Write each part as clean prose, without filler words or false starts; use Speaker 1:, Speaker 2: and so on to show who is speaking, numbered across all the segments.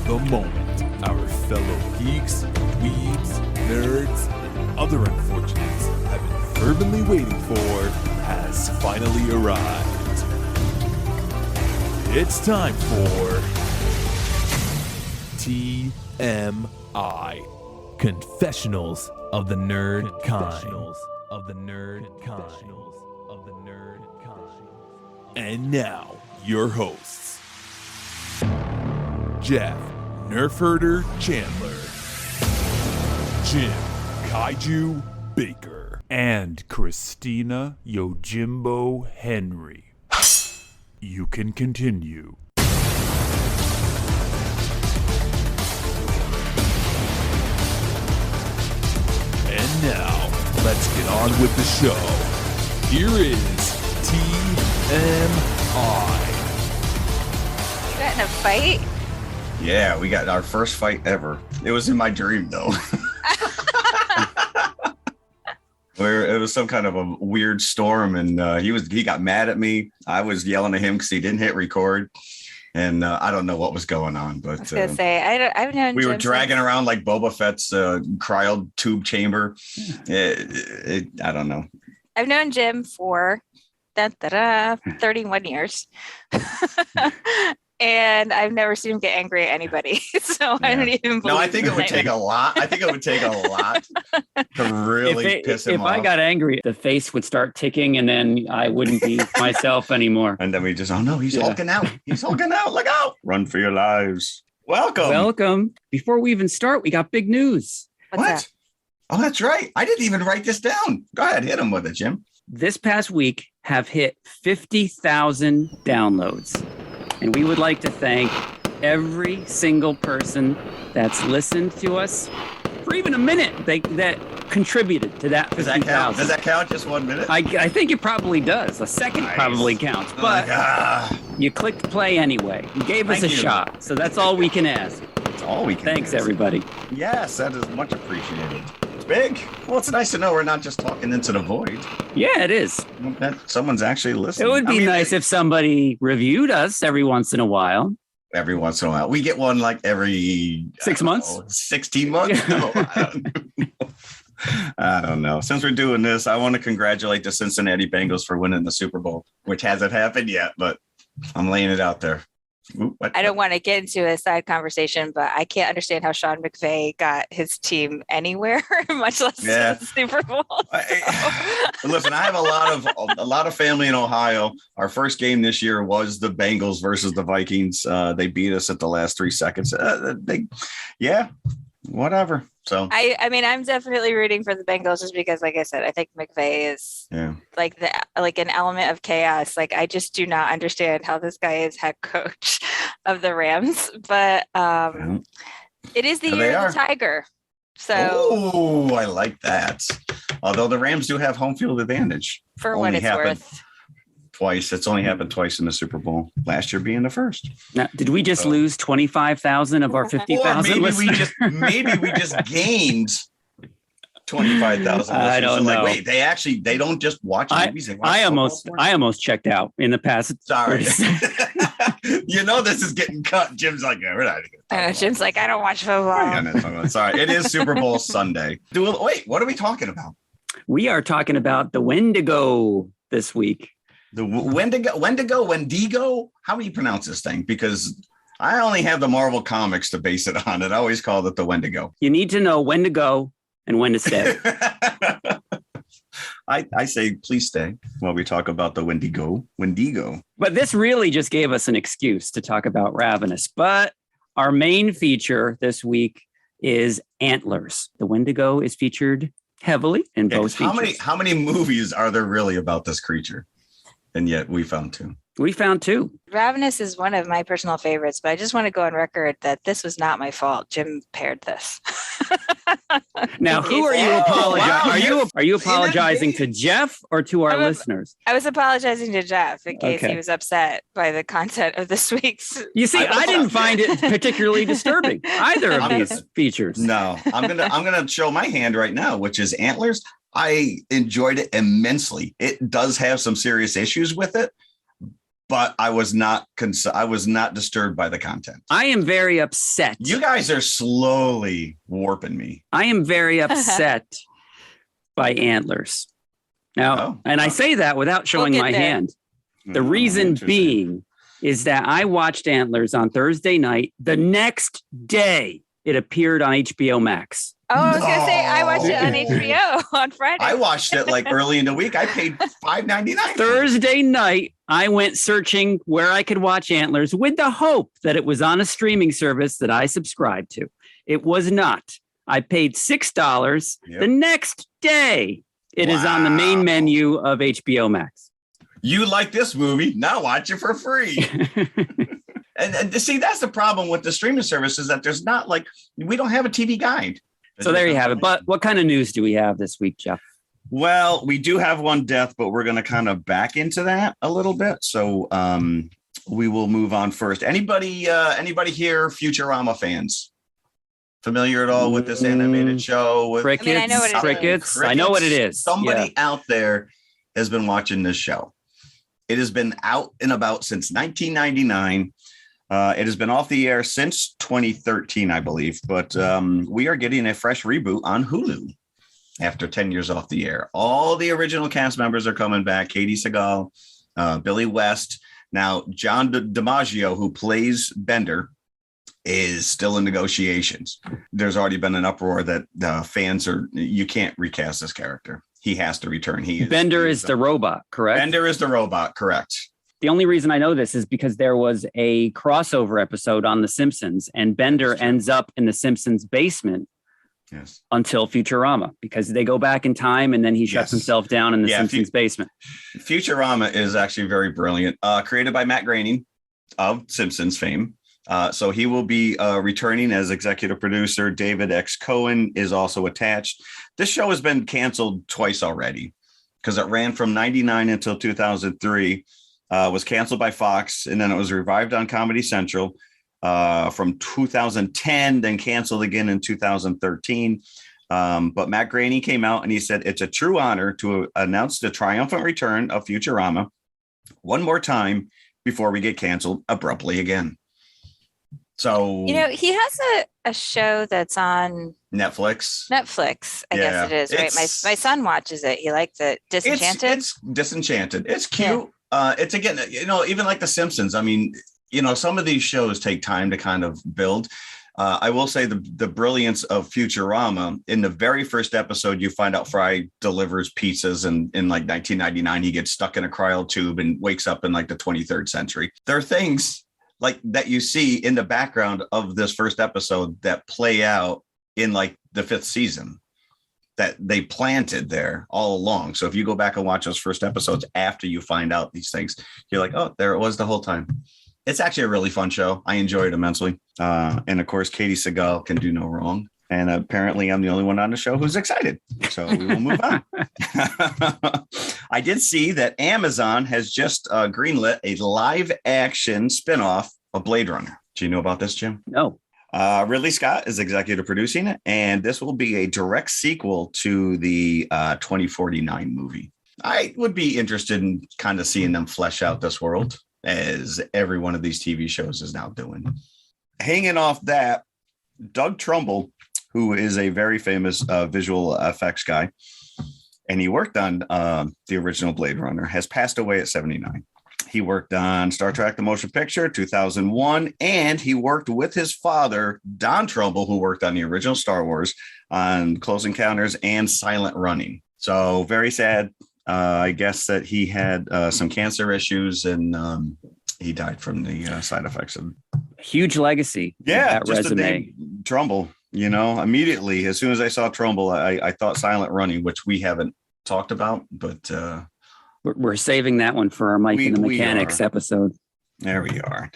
Speaker 1: the moment our fellow geeks, weebs, nerds, and other unfortunates have been fervently waiting for has finally arrived. It's time for TMI, Confessionals of the Nerd Kind. And now, your hosts, Jeff Nerfherder Chandler, Jim Kaiju Baker, and Christina Yojimbo Henry. You can continue. And now, let's get on with the show. Here is TMI.
Speaker 2: You got in a fight?
Speaker 3: Yeah, we got our first fight ever. It was in my dream, though. It was some kind of a weird storm, and he got mad at me. I was yelling at him because he didn't hit record, and I don't know what was going on. But
Speaker 2: I was gonna say I've known
Speaker 3: we were
Speaker 2: Jim
Speaker 3: dragging
Speaker 2: since-
Speaker 3: around like Boba Fett's cryo tube chamber. I don't know.
Speaker 2: I've known Jim for 31 years. And I've never seen him get angry at anybody. So I don't even believe.
Speaker 3: No, I think it would take a lot. I think it would take a lot to really piss him off.
Speaker 4: If I got angry, the face would start ticking and then I wouldn't be myself anymore.
Speaker 3: And then we just, oh no, he's hulking out. He's hulking out. Look out. Run for your lives. Welcome.
Speaker 4: Before we even start, we got big news.
Speaker 2: What's that?
Speaker 3: Oh, that's right. I didn't even write this down. Go ahead. Hit him with it, Jim.
Speaker 4: This past week have hit 50,000 downloads. And we would like to thank every single person that's listened to us for even a minute that contributed to that 50,000.
Speaker 3: Does that count? Just 1 minute?
Speaker 4: I think it probably does. A second probably counts. But you clicked play anyway. You gave us a shot. So that's all we can ask.
Speaker 3: That's all we can
Speaker 4: Thanks,
Speaker 3: ask.
Speaker 4: everybody.
Speaker 3: Yes, that is much appreciated. It's big. Well, it's nice to know we're not just talking into the void.
Speaker 4: Yeah, it is.
Speaker 3: That someone's actually listening.
Speaker 4: It would be nice if somebody reviewed us every once in a while.
Speaker 3: Every once in a while. We get one like every
Speaker 4: 6 months?
Speaker 3: 16 months? No, I don't know. Since we're doing this, I want to congratulate the Cincinnati Bengals for winning the Super Bowl, which hasn't happened yet, but I'm laying it out there.
Speaker 2: I don't want to get into a side conversation, but I can't understand how Sean McVay got his team anywhere, much less the Super Bowl.
Speaker 3: Listen, I have a lot of family in Ohio. Our first game this year was the Bengals versus the Vikings. They beat us at the last 3 seconds. Whatever. So
Speaker 2: I mean, I'm definitely rooting for the Bengals just because, like I said, I think McVay is like an element of chaos. Like, I just do not understand how this guy is head coach of the Rams, but it is the year of the Tiger. So
Speaker 3: I like that. Although the Rams do have home field advantage
Speaker 2: for what it's worth.
Speaker 3: Twice. It's only happened twice in the Super Bowl. Last year being the first.
Speaker 4: Now, did we just lose 25,000 of our 50,000?
Speaker 3: Maybe we just gained 25,000.
Speaker 4: I don't know.
Speaker 3: Wait, they don't just watch movies. They watch
Speaker 4: I almost checked out in the past.
Speaker 3: Sorry. This is getting cut. Jim's like, we're not.
Speaker 2: Jim's like, I don't watch football.
Speaker 3: Sorry. It is Super Bowl Sunday. Wait, what are we talking about?
Speaker 4: We are talking about the Windigo this week.
Speaker 3: The Wendigo. How do you pronounce this thing? Because I only have the Marvel comics to base it on. I always called it the Wendigo.
Speaker 4: You need to know when to go and when to stay.
Speaker 3: I say, please stay while we talk about the Wendigo.
Speaker 4: But this really just gave us an excuse to talk about Ravenous. But our main feature this week is Antlers. The Wendigo is featured heavily in both features.
Speaker 3: How many movies are there really about this creature? And yet we found two.
Speaker 2: Ravenous is one of my personal favorites, but I just want to go on record that this was not my fault. Jim paired this.
Speaker 4: Now, who are you apologizing? Wow. Are you apologizing to Jeff or to our listeners?
Speaker 2: I was apologizing to Jeff in case he was upset by the content of this week's.
Speaker 4: You see, I didn't find it particularly disturbing, either of these features.
Speaker 3: No, I'm gonna show my hand right now, which is Antlers. I enjoyed it immensely. It does have some serious issues with it, but I was not disturbed by the content.
Speaker 4: I am very upset.
Speaker 3: You guys are slowly warping me.
Speaker 4: I am very upset by Antlers. Now, I say that without showing my hand. The reason being is that I watched Antlers on Thursday night. The next day, it appeared on HBO Max.
Speaker 2: Oh, I was going to say, I watched it on HBO on Friday.
Speaker 3: I watched it like early in the week. I paid $5.99.
Speaker 4: Thursday night, I went searching where I could watch Antlers with the hope that it was on a streaming service that I subscribed to. It was not. I paid $6. Yep. The next day, it is on the main menu of HBO Max.
Speaker 3: You like this movie? Now watch it for free. And see, that's the problem with the streaming services, that there's not we don't have a TV guide.
Speaker 4: So there you have it. But what kind of news do we have this week, Jeff?
Speaker 3: Well, we do have one death, but we're going to kind of back into that a little bit. So we will move on first. Anybody here Futurama fans? Familiar at all with this animated show?
Speaker 4: Crickets.
Speaker 2: I know what it is.
Speaker 4: Crickets. I know what it is.
Speaker 3: Somebody out there has been watching this show. It has been out and about since 1999. It has been off the air since 2013, I believe, but we are getting a fresh reboot on Hulu after 10 years off the air. All the original cast members are coming back. Katie Sagal, Billy West. Now, John DiMaggio, who plays Bender, is still in negotiations. There's already been an uproar that fans you can't recast this character. He has to return.
Speaker 4: Bender is the robot, correct?
Speaker 3: Bender is the robot, correct.
Speaker 4: The only reason I know this is because there was a crossover episode on The Simpsons, and Bender ends up in The Simpsons basement until Futurama, because they go back in time and then he shuts himself down in The Simpsons basement.
Speaker 3: Futurama is actually very brilliant. Created by Matt Groening of Simpsons fame. So he will be returning as executive producer. David X. Cohen is also attached. This show has been canceled twice already because it ran from 99 until 2003. Was canceled by Fox, and then it was revived on Comedy Central from 2010, then canceled again in 2013. But Matt Groening came out and he said it's a true honor to announce the triumphant return of Futurama one more time before we get canceled abruptly again. So,
Speaker 2: he has a show that's on
Speaker 3: Netflix.
Speaker 2: I guess it is, right? My son watches it. He likes it. Disenchanted?
Speaker 3: It's Disenchanted. It's cute. Yeah. It's, again, even like The Simpsons. I mean, some of these shows take time to kind of build. I will say the brilliance of Futurama, in the very first episode, you find out Fry delivers pizzas, and in like 1999, he gets stuck in a cryo tube and wakes up in like the 23rd century. There are things like that you see in the background of this first episode that play out in like the 5th season that they planted there all along. So if you go back and watch those first episodes after you find out these things, you're like, oh, there it was the whole time. It's actually a really fun show. I enjoy it immensely. And of course, Katie Sagal can do no wrong. And apparently I'm the only one on the show who's excited. So we will move on. I did see that Amazon has just greenlit a live action spinoff of Blade Runner. Do you know about this, Jim?
Speaker 4: No.
Speaker 3: Ridley Scott is executive producing it, and this will be a direct sequel to the 2049 movie. I would be interested in kind of seeing them flesh out this world, as every one of these TV shows is now doing. Hanging off that, Doug Trumbull, who is a very famous visual effects guy, and he worked on the original Blade Runner, has passed away at 79. He worked on Star Trek: The Motion Picture, 2001, and he worked with his father, Don Trumbull, who worked on the original Star Wars, on Close Encounters and Silent Running. So very sad. I guess that he had some cancer issues, and he died from the side effects of
Speaker 4: huge legacy.
Speaker 3: Yeah,
Speaker 4: that
Speaker 3: just
Speaker 4: resume.
Speaker 3: The name Trumbull. Immediately as soon as I saw Trumbull, I thought Silent Running, which we haven't talked about, but
Speaker 4: we're saving that one for our Mike and the Mechanics episode.
Speaker 3: There we are.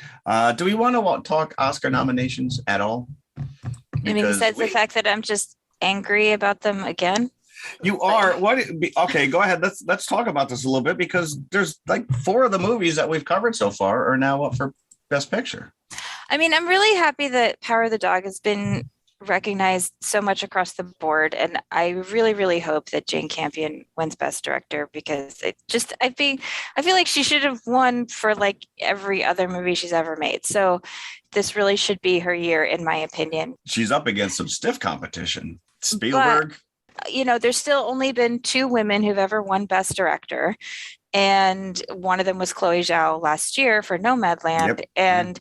Speaker 3: Do we want to talk Oscar nominations at all?
Speaker 2: Besides the fact that I'm just angry about them again.
Speaker 3: You are okay. Go ahead. Let's talk about this a little bit, because there's like 4 of the movies that we've covered so far are now up for Best Picture.
Speaker 2: I'm really happy that Power of the Dog has been recognized so much across the board. And I really, really hope that Jane Campion wins Best Director, because I feel like she should have won for like every other movie she's ever made. So this really should be her year, in my opinion.
Speaker 3: She's up against some stiff competition. Spielberg.
Speaker 2: But, there's still only been 2 women who've ever won Best Director. And one of them was Chloe Zhao last year for Nomadland.
Speaker 3: Yep.
Speaker 2: And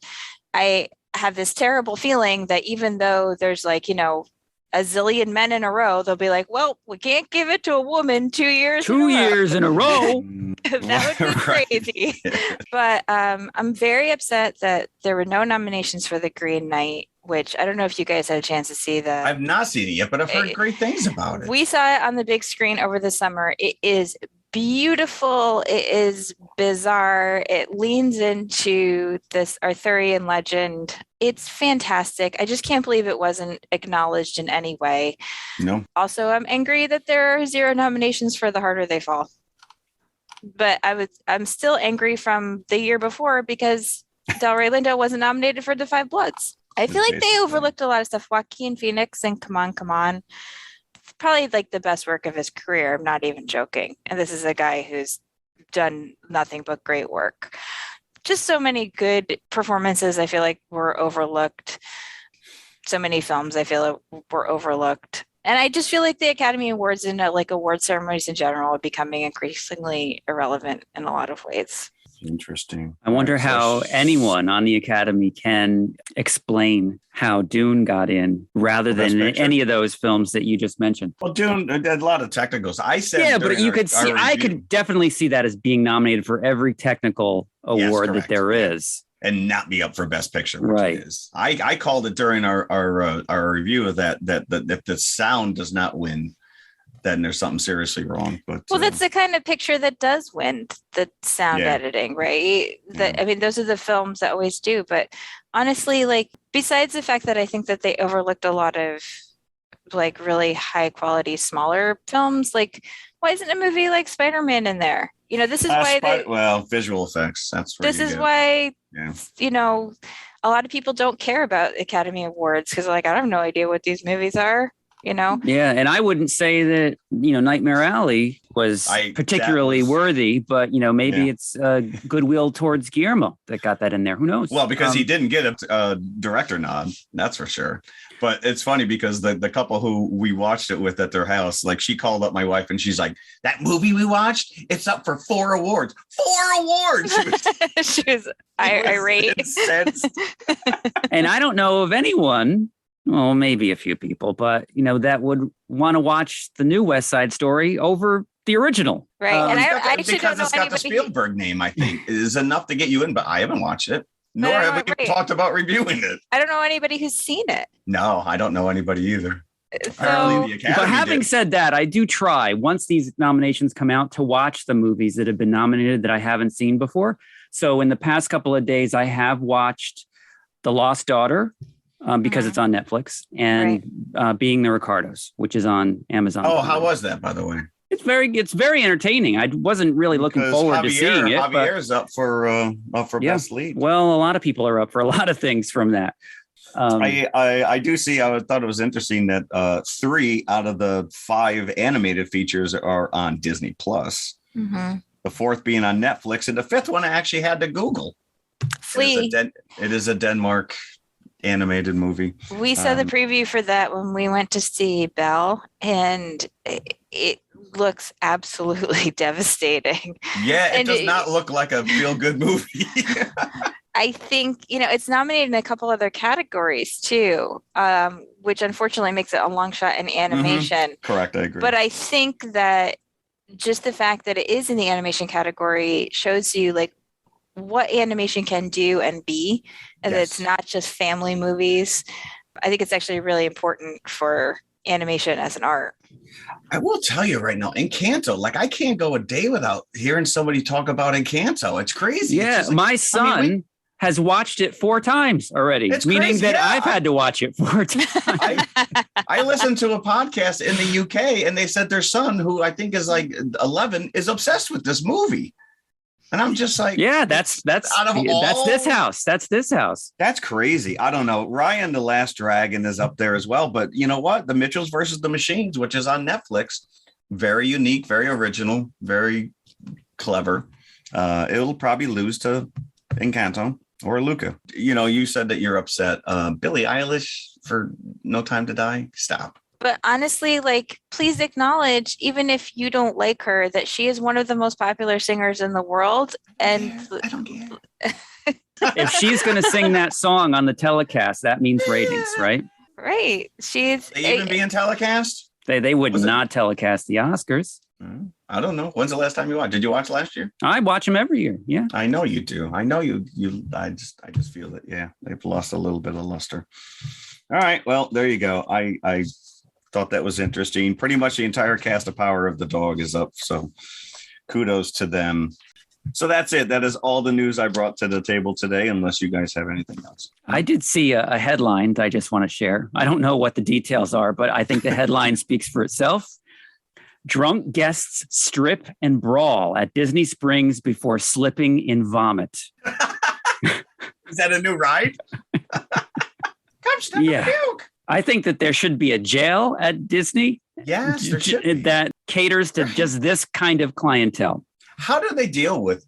Speaker 2: I have this terrible feeling that even though there's like, a zillion men in a row, they'll be like, well, we can't give it to a woman 2 years.
Speaker 4: 2 years in a row.
Speaker 2: That would be crazy. But I'm very upset that there were no nominations for The Green Knight, which I don't know if you guys had a chance to see that.
Speaker 3: I've not seen it yet, but I've heard great things about it.
Speaker 2: We saw it on the big screen over the summer. It is beautiful. It is bizarre. It leans into this Arthurian legend. It's fantastic. I just can't believe it wasn't acknowledged in any way.
Speaker 3: No.
Speaker 2: Also, I'm angry that there are 0 nominations for The Harder They Fall. But I'm still angry from the year before because Delroy Lindo wasn't nominated for The Five Bloods. I feel like they overlooked a lot of stuff. Joaquin Phoenix and Come On, Come On. Probably like the best work of his career. I'm not even joking. And this is a guy who's done nothing but great work. Just so many good performances I feel like were overlooked. So many films I feel like were overlooked. And I just feel like the Academy Awards and like award ceremonies in general are becoming increasingly irrelevant in a lot of ways.
Speaker 3: Interesting.
Speaker 4: I wonder how anyone on the Academy can explain how Dune got in rather than any of those films that you just mentioned.
Speaker 3: Well, Dune, a lot of technicals. I said,
Speaker 4: yeah, but you could see, I could definitely see that as being nominated for every technical award that there is.
Speaker 3: And not be up for Best Picture, which
Speaker 4: right?
Speaker 3: It is. I called it during our review of that if the sound does not win, then there's something seriously wrong. But
Speaker 2: that's the kind of picture that does win, the sound editing, right? I mean, those are the films that always do. But honestly, like besides the fact that I think that they overlooked a lot of like really high quality smaller films, like why isn't a movie like Spider-Man in there? This is why
Speaker 3: visual effects. That's where
Speaker 2: this is why a lot of people don't care about Academy Awards because like I have no idea what these movies are.
Speaker 4: Yeah, and I wouldn't say that Nightmare Alley was particularly worthy, but maybe it's goodwill towards Guillermo that got that in there. Who knows?
Speaker 3: Well, because he didn't get a director nod, that's for sure. But it's funny because the couple who we watched it with at their house, like she called up my wife and she's like, "That movie we watched, it's up for 4 awards. 4 awards!"
Speaker 2: She was irate.
Speaker 4: And I don't know of anyone. Well, maybe a few people, but that would want to watch the new West Side Story over the original.
Speaker 2: Right. And I
Speaker 3: because
Speaker 2: don't know
Speaker 3: it's got the Spielberg name, I think, is enough to get you in, but I haven't watched it. Nor have we talked about reviewing it.
Speaker 2: I don't know anybody who's seen it.
Speaker 3: No, I don't know anybody either.
Speaker 2: So,
Speaker 4: but having said that, I do try once these nominations come out to watch the movies that have been nominated that I haven't seen before. So in the past couple of days, I have watched The Lost Daughter. Because it's on Netflix, and Being the Ricardos, which is on Amazon.
Speaker 3: Oh, how was that, by the way?
Speaker 4: It's very entertaining. I wasn't really looking forward to seeing it.
Speaker 3: Javier's up for best lead.
Speaker 4: Well, a lot of people are up for a lot of things from that.
Speaker 3: I do see. I thought it was interesting that 3 out of the 5 animated features are on Disney Plus.
Speaker 2: Mm-hmm.
Speaker 3: The 4th being on Netflix, and the 5th one I actually had to Google.
Speaker 2: Flea.
Speaker 3: It is a Denmark animated movie.
Speaker 2: We saw the preview for that when we went to see Belle, and it looks absolutely devastating.
Speaker 3: Yeah, it does not look like a feel-good movie.
Speaker 2: I think, it's nominated in a couple other categories too, which unfortunately makes it a long shot in animation.
Speaker 3: Mm-hmm. Correct, I agree.
Speaker 2: But I think that just the fact that it is in the animation category shows you like what animation can do and be, and that it's not just family movies. I think it's actually really important for animation as an art.
Speaker 3: I will tell you right now, Encanto, like I can't go a day without hearing somebody talk about Encanto. It's crazy.
Speaker 4: Yeah,
Speaker 3: it's like,
Speaker 4: my son has watched it 4 times already, meaning that I've had to watch it 4 times.
Speaker 3: I listened to a podcast in the UK, and they said their son, who I think is like 11, is obsessed with this movie. And I'm just like,
Speaker 4: yeah, that's this house. That's this house.
Speaker 3: That's crazy. I don't know. Ryan the Last Dragon is up there as well. But you know what? The Mitchells versus the Machines, which is on Netflix. Very unique, very original, very clever. It'll probably lose to Encanto or Luca. You know, you said that you're upset. Billie Eilish for No Time to Die. Stop.
Speaker 2: But honestly, like, please acknowledge, even if you don't like her, that she is one of the most popular singers in the world. And
Speaker 3: I don't care.
Speaker 4: If she's going to sing that song on the telecast, that means ratings, right?
Speaker 2: Right. She's
Speaker 3: They even being telecast?
Speaker 4: They would not telecast the Oscars.
Speaker 3: I don't know. When's the last time you watched? Did you watch last year?
Speaker 4: I watch them every year. Yeah.
Speaker 3: I know you do. I know you. I just feel that. Yeah, they've lost a little bit of luster. All right. Well, there you go. I thought that was interesting. Pretty much the entire cast of Power of the Dog is up. So kudos to them. So that's it. That is all the news I brought to the table today, unless you guys have anything else.
Speaker 4: I did see a headline that I just want to share. I don't know what the details are, but I think the headline speaks for itself. Drunk guests strip and brawl at Disney Springs before slipping in vomit.
Speaker 3: Is that a new ride? Come step
Speaker 4: Yeah.
Speaker 3: puke.
Speaker 4: I think that there should be a jail at Disney that caters to just this kind of clientele.
Speaker 3: How do they deal with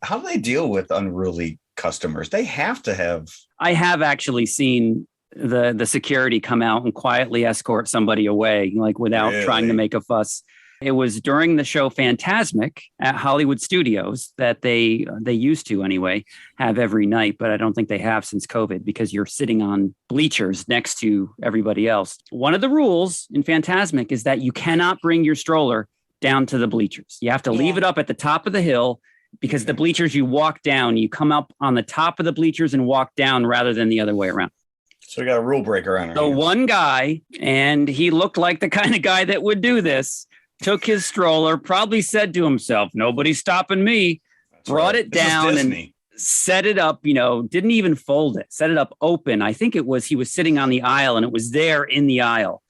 Speaker 3: unruly customers? They have to have.
Speaker 4: I have actually seen the security come out and quietly escort somebody away, like without trying to make a fuss. It was during the show Phantasmic at Hollywood Studios that they used to anyway have every night, but I don't think they have since COVID because you're sitting on bleachers next to everybody else. One of the rules in Phantasmic is that you cannot bring your stroller down to the bleachers. You have to leave it up at the top of the hill because the bleachers you walk down, you come up on the top of the bleachers and walk down rather than the other way around.
Speaker 3: So we got a rule breaker on our hands.
Speaker 4: One guy, and he looked like the kind of guy that would do this, took his stroller, probably said to himself, nobody's stopping me, brought it down and set it up, didn't even fold it, set it up open. I think he was sitting on the aisle and it was there in the aisle.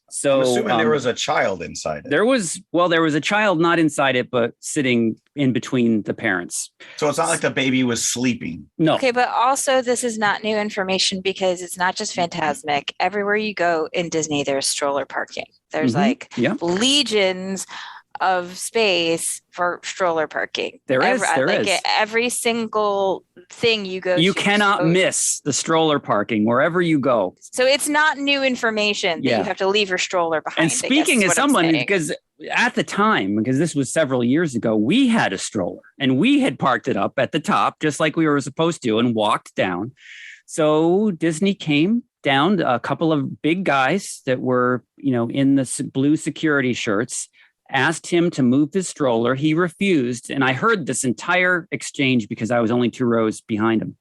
Speaker 4: So
Speaker 3: I'm assuming there was a child inside it.
Speaker 4: There was a child not inside it, but sitting in between the parents.
Speaker 3: So it's not like the baby was sleeping.
Speaker 4: No.
Speaker 2: Okay, but also this is not new information because it's not just Phantasmic. Everywhere you go in Disney, there's stroller parking. There's legions of space for stroller parking.
Speaker 4: There is.
Speaker 2: Every single thing you go
Speaker 4: you cannot miss the stroller parking wherever you go.
Speaker 2: So it's not new information that you have to leave your stroller behind.
Speaker 4: And speaking as someone, because at the time, because this was several years ago, we had a stroller and we had parked it up at the top, just like we were supposed to, and walked down. So Disney came down, a couple of big guys that were, in the blue security shirts, asked him to move his stroller. He refused. And I heard this entire exchange because I was only 2 rows behind him.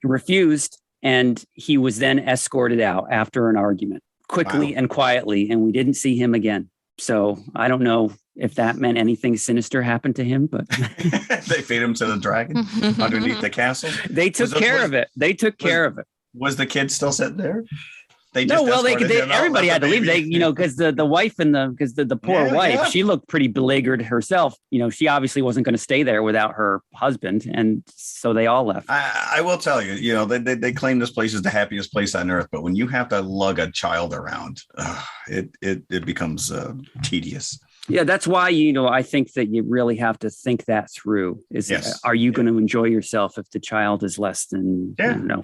Speaker 4: He refused. And he was then escorted out after an argument quickly and quietly. And we didn't see him again. So I don't know if that meant anything sinister happened to him, but
Speaker 3: they feed him to the dragon underneath the castle.
Speaker 4: They took care of it. They took care of it. Was
Speaker 3: the kid still sitting there?
Speaker 4: Everybody had to leave. Because the wife and the poor wife, she looked pretty beleaguered herself. She obviously wasn't going to stay there without her husband, and so they all left.
Speaker 3: I will tell you, they claim this place is the happiest place on earth, but when you have to lug a child around, it becomes tedious.
Speaker 4: Yeah, that's why, I think that you really have to think that through. Are you going to enjoy yourself if the child is less than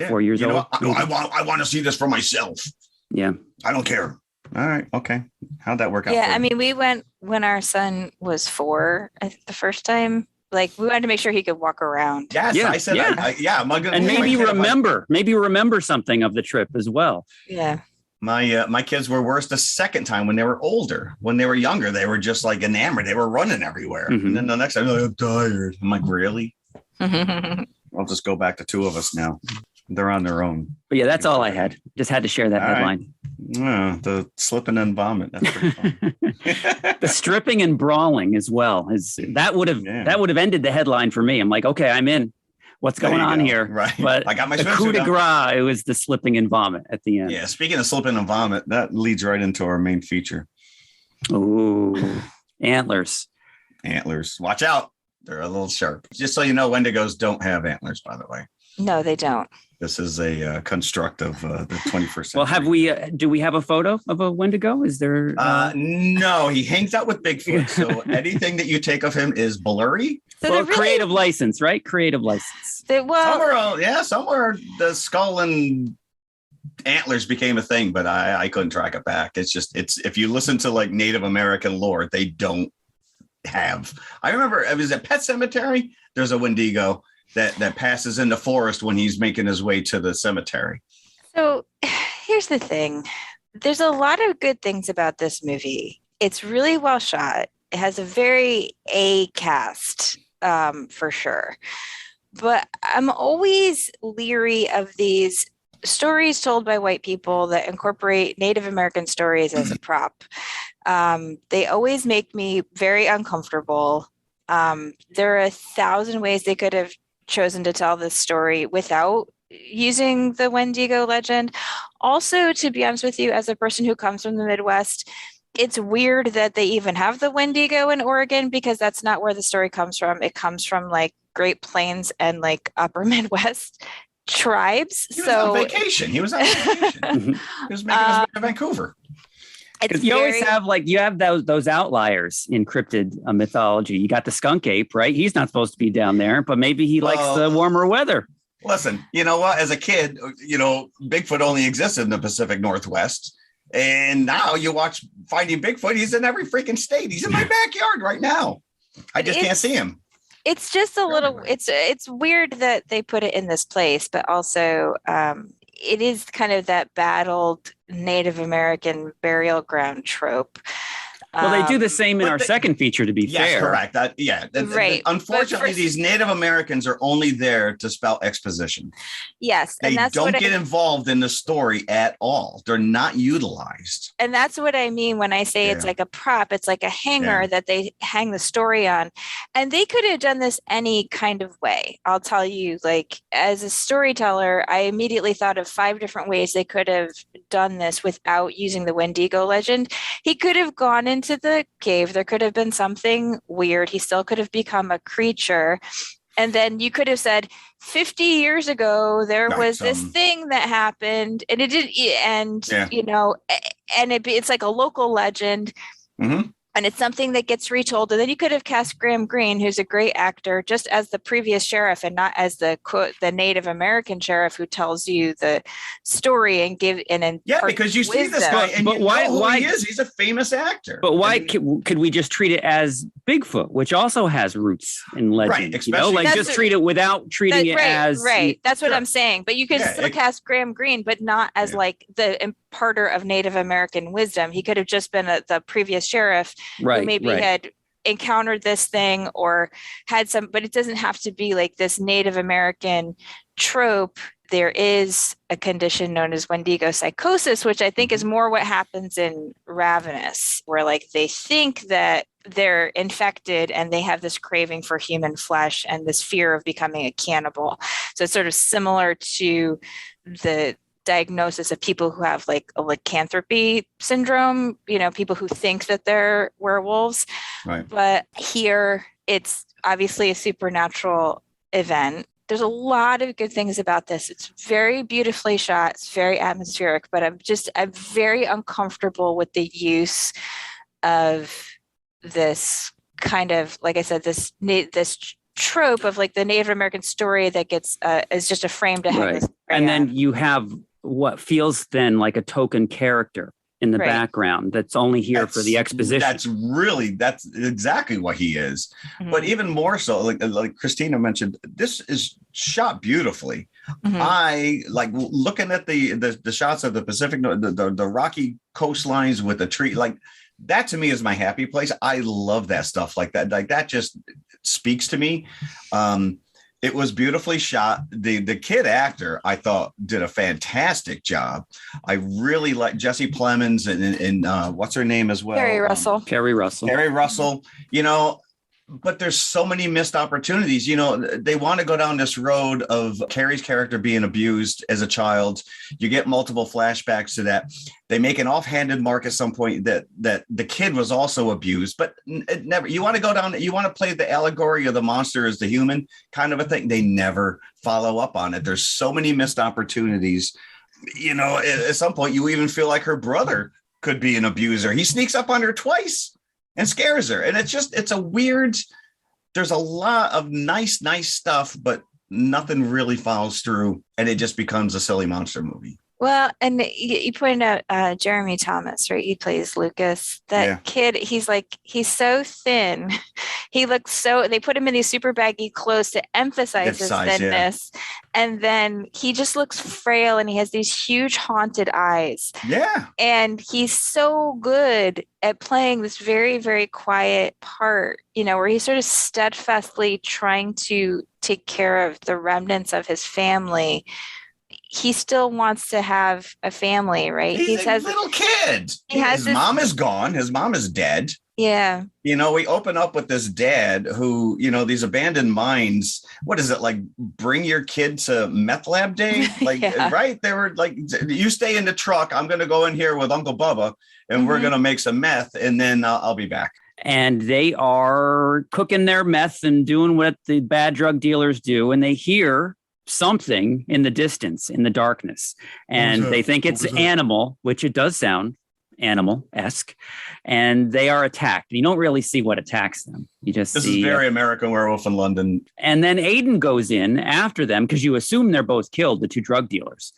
Speaker 4: 4 years old?
Speaker 3: I want to see this for myself.
Speaker 4: Yeah.
Speaker 3: I don't care. All right. Okay. How'd that work out?
Speaker 2: Yeah. I mean, we went when our son was 4 the first time. Like, we wanted to make sure he could walk around.
Speaker 3: Yes. Yeah, I said,
Speaker 4: and maybe remember something of the trip as well.
Speaker 2: Yeah.
Speaker 3: My kids were worse the second time when they were older. When they were younger, they were just like enamored. They were running everywhere. Mm-hmm. And then the next time, I'm tired. I'm like, really? I'll just go back to 2 of us now. They're on their own.
Speaker 4: But yeah, that's all I had. Just had to share that headline.
Speaker 3: Right. The slipping and vomit. That's pretty fun.
Speaker 4: The stripping and brawling as well. That would have ended the headline for me. I'm like, okay, I'm in. What's going on here?
Speaker 3: Right.
Speaker 4: But
Speaker 3: I got my
Speaker 4: the coup de grace, it was the slipping and vomit at the end.
Speaker 3: Yeah. Speaking of slipping and vomit, that leads right into our main feature.
Speaker 4: Oh, Antlers.
Speaker 3: Antlers. Watch out. They're a little sharp. Just so you know, Wendigos don't have antlers, by the way.
Speaker 2: No, they don't.
Speaker 3: This is a construct of the 21st century.
Speaker 4: Well, do we have a photo of a Wendigo? Is there?
Speaker 3: No, he hangs out with Bigfoot. So anything that you take of him is blurry.
Speaker 2: So
Speaker 4: well, creative license, right? Creative license.
Speaker 3: Somewhere the skull and antlers became a thing, but I couldn't track it back. It's if you listen to like Native American lore, they don't have. I remember it was at Pet Cemetery. There's a Windigo that passes in the forest when he's making his way to the cemetery.
Speaker 2: So here's the thing. There's a lot of good things about this movie. It's really well shot. It has a very A cast, for sure. But I'm always leery of these stories told by white people that incorporate Native American stories as a prop. They always make me very uncomfortable. There are 1,000 ways they could have chosen to tell this story without using the Wendigo legend. Also, to be honest with you, as a person who comes from the Midwest, it's weird that they even have the Wendigo in Oregon, because that's not where the story comes from. It comes from like Great Plains and like Upper Midwest tribes.
Speaker 3: He was on vacation. He was making his way to Vancouver.
Speaker 4: You always have those outliers in cryptid mythology. You got the skunk ape, right? He's not supposed to be down there, but maybe he likes the warmer weather.
Speaker 3: Listen, you know what? As a kid, Bigfoot only existed in the Pacific Northwest. And now you watch Finding Bigfoot. He's in every freaking state. He's in my backyard right now. I just can't see him.
Speaker 2: It's just a little, it's weird that they put it in this place, but also it is kind of that battled Native American burial ground trope.
Speaker 4: Well, they do the same in our second feature, to be fair.
Speaker 3: Correct. Right. Unfortunately, these Native Americans are only there to spout exposition.
Speaker 2: Yes.
Speaker 3: They don't get involved in the story at all. They're not utilized.
Speaker 2: And that's what I mean when I say it's like a prop. It's like a hanger that they hang the story on. And they could have done this any kind of way. I'll tell you, like, as a storyteller, I immediately thought of 5 different ways they could have done this without using the Wendigo legend. He could have gone into the cave. There could have been something weird. He still could have become a creature. And then you could have said 50 years ago, there was this thing that happened, and it did. And, and it's like a local legend. Mm-hmm. And it's something that gets retold. And then you could have cast Graham Greene, who's a great actor, just as the previous sheriff and not as the Native American sheriff who tells you the story and
Speaker 3: because you see this guy and why he is. He's a famous actor.
Speaker 4: But why could we just treat it as Bigfoot, which also has roots in legend? Right, just treat it without treating it as
Speaker 2: right. That's what I'm saying. But you could still cast Graham Greene, but not as like the imparter of Native American wisdom. He could have just been the previous sheriff. Who maybe had encountered this thing or had some, but it doesn't have to be like this Native American trope. There is a condition known as Wendigo Psychosis, which I think is more what happens in Ravenous, where like they think that they're infected and they have this craving for human flesh and this fear of becoming a cannibal. So it's sort of similar to the diagnosis of people who have like a lycanthropy syndrome, people who think that they're werewolves. Right. But here it's obviously a supernatural event. There's a lot of good things about this. It's very beautifully shot. It's very atmospheric, but I'm very uncomfortable with the use of this kind of, like I said, this trope of like the Native American story that gets is just a frame to hang this.
Speaker 4: And then you have what feels then like a token character in the background that's only here for the exposition.
Speaker 3: That's exactly what he is. Mm-hmm. But even more so, like Christina mentioned, this is shot beautifully. Mm-hmm. I like looking at the shots of the Pacific, the rocky coastlines with the tree, like that to me is my happy place. I love that stuff like that. Like that just speaks to me. It was beautifully shot. The kid actor, I thought, did a fantastic job. I really like Jesse Plemons and what's her name as well?
Speaker 2: Carrie Russell.
Speaker 4: Carrie Russell.
Speaker 3: You know, but there's so many missed opportunities. You know, they want to go down this road of Carrie's character being abused as a child. You get multiple flashbacks to that. They make an offhanded mark at some point that the kid was also abused, but it never, you want to go down, you want to play the allegory of the monster as the human kind of a thing. They never follow up on it. There's so many missed opportunities. You know, at some point you even feel like her brother could be an abuser. He sneaks up on her twice and scares her. And it's a weird, there's a lot of nice stuff, but nothing really follows through. And it just becomes a silly monster movie.
Speaker 2: Well, and you pointed out Jeremy Thomas, right? He plays Lucas. That kid, he's so thin. He looks so, they put him in these super baggy clothes to emphasize his thinness. Yeah. And then he just looks frail and he has these huge haunted eyes.
Speaker 3: Yeah.
Speaker 2: And he's so good at playing this very, very quiet part, you know, where he's sort of steadfastly trying to take care of the remnants of his family. He still wants to have a family, right?
Speaker 3: He's a little kid. His mom is gone. His mom is dead.
Speaker 2: Yeah.
Speaker 3: You know, we open up with this dad who, you know, these abandoned mines. What is it like? Bring your kid to meth lab day? Like, right? They were like, you stay in the truck. I'm going to go in here with Uncle Bubba and we're going to make some meth and then I'll be back.
Speaker 4: And they are cooking their meth and doing what the bad drug dealers do. And they hear something in the distance, in the darkness, and they think it's animal, which it does sound animal-esque, and they are attacked. You don't really see what attacks them. You just
Speaker 3: this
Speaker 4: see,
Speaker 3: is very American Werewolf in London.
Speaker 4: And then Aiden goes in after them because you assume they're both killed, the two drug dealers.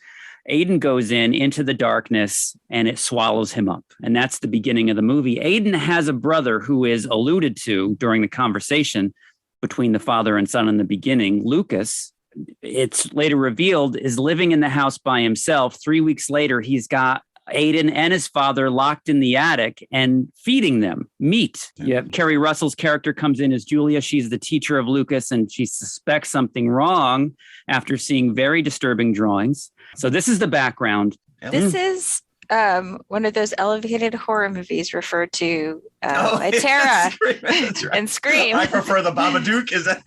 Speaker 4: Aiden goes into the darkness and it swallows him up. And that's the beginning of the movie. Aiden has a brother who is alluded to during the conversation between the father and son in the beginning, Lucas. It's later revealed is living in the house by himself. 3 weeks later, he's got Aiden and his father locked in the attic and feeding them meat. Yeah. Kerry Russell's character comes in as Julia. She's the teacher of Lucas and she suspects something wrong after seeing very disturbing drawings. So this is the background.
Speaker 2: This is one of those elevated horror movies referred to by Tara and Scream.
Speaker 3: I prefer the Babadook. Is that?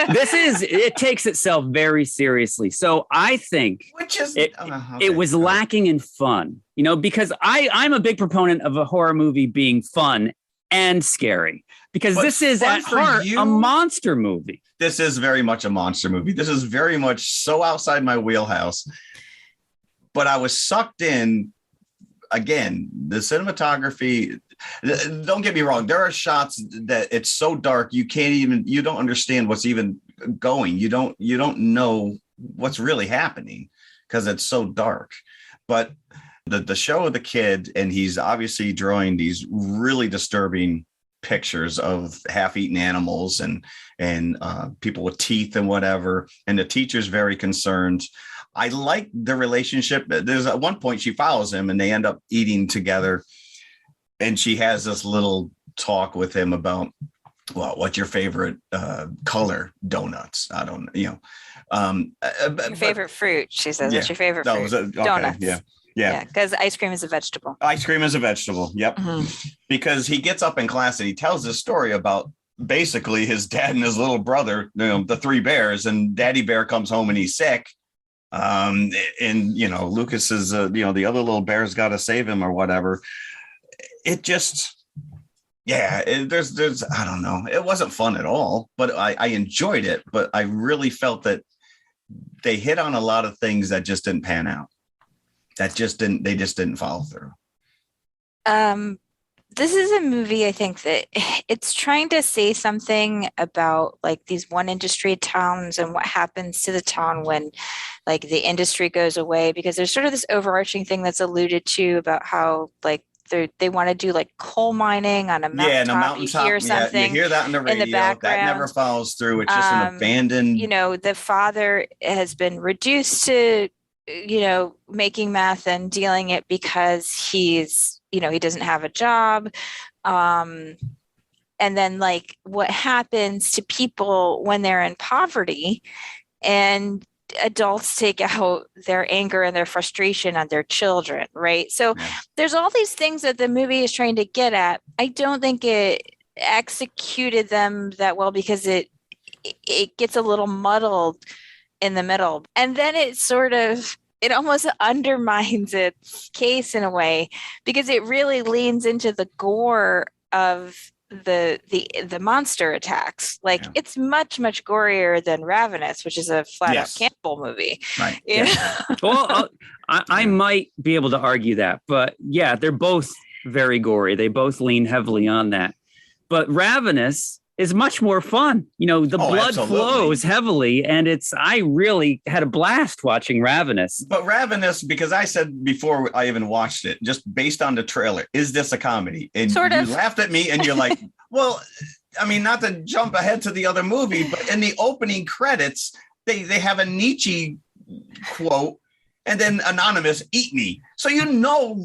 Speaker 4: It takes itself very seriously. So I think it was lacking in fun, you know, because I'm a big proponent of a horror movie being fun and scary because this is at heart a monster movie.
Speaker 3: This is very much a monster movie. This is very much so outside my wheelhouse, but I was sucked in. Again, the cinematography, don't get me wrong. There are shots that it's so dark. You don't understand what's even going. You don't know what's really happening because it's so dark. But the show of the kid, and he's obviously drawing these really disturbing pictures of half-eaten animals and people with teeth and whatever. And the teacher's very concerned. I like the relationship. There's at one point she follows him and they end up eating together. And she has this little talk with him about, well, what's your favorite color? Donuts. I don't, you know.
Speaker 2: Your favorite fruit, she says. What's your favorite fruit? Okay, donuts.
Speaker 3: Yeah.
Speaker 2: Because ice cream is a vegetable.
Speaker 3: Ice cream is a vegetable. Yep. Mm-hmm. Because he gets up in class and he tells this story about basically his dad and his little brother, you know, the three bears, and Daddy Bear comes home and he's sick. And you know, Lucas is the other little bear's got to save him or whatever. It just, there's I don't know. It wasn't fun at all, but I enjoyed it. But I really felt that they hit on a lot of things that just didn't pan out. They just didn't follow through.
Speaker 2: This is a movie, I think, that it's trying to say something about like these one industry towns and what happens to the town when like the industry goes away, because there's sort of this overarching thing that's alluded to about how like they want to do like coal mining on a mountaintop. You hear something.
Speaker 3: You hear that in the radio.
Speaker 2: In the background.
Speaker 3: That never follows through. It's just an abandoned.
Speaker 2: You know, the father has been reduced to, you know, making meth and dealing it because he's, you know, he doesn't have a job. And then like what happens to people when they're in poverty, and adults take out their anger and their frustration on their children, right? So there's all these things that the movie is trying to get at. I don't think it executed them that well because it gets a little muddled in the middle. And then it almost undermines its case in a way because it really leans into the gore of the monster attacks. Like it's much gorier than Ravenous, which is a flat out cannibal movie.
Speaker 3: Right.
Speaker 4: Well, I might be able to argue that, but yeah, they're both very gory. They both lean heavily on that. But Ravenous is much more fun. The blood flows heavily, and I really had a blast watching Ravenous.
Speaker 3: But Ravenous, because I said before I even watched it, just based on the trailer, is this a comedy? And you laughed at me, and you're like, well, I mean, not to jump ahead to the other movie, but in the opening credits, they have a Nietzsche quote, and then anonymous, eat me. So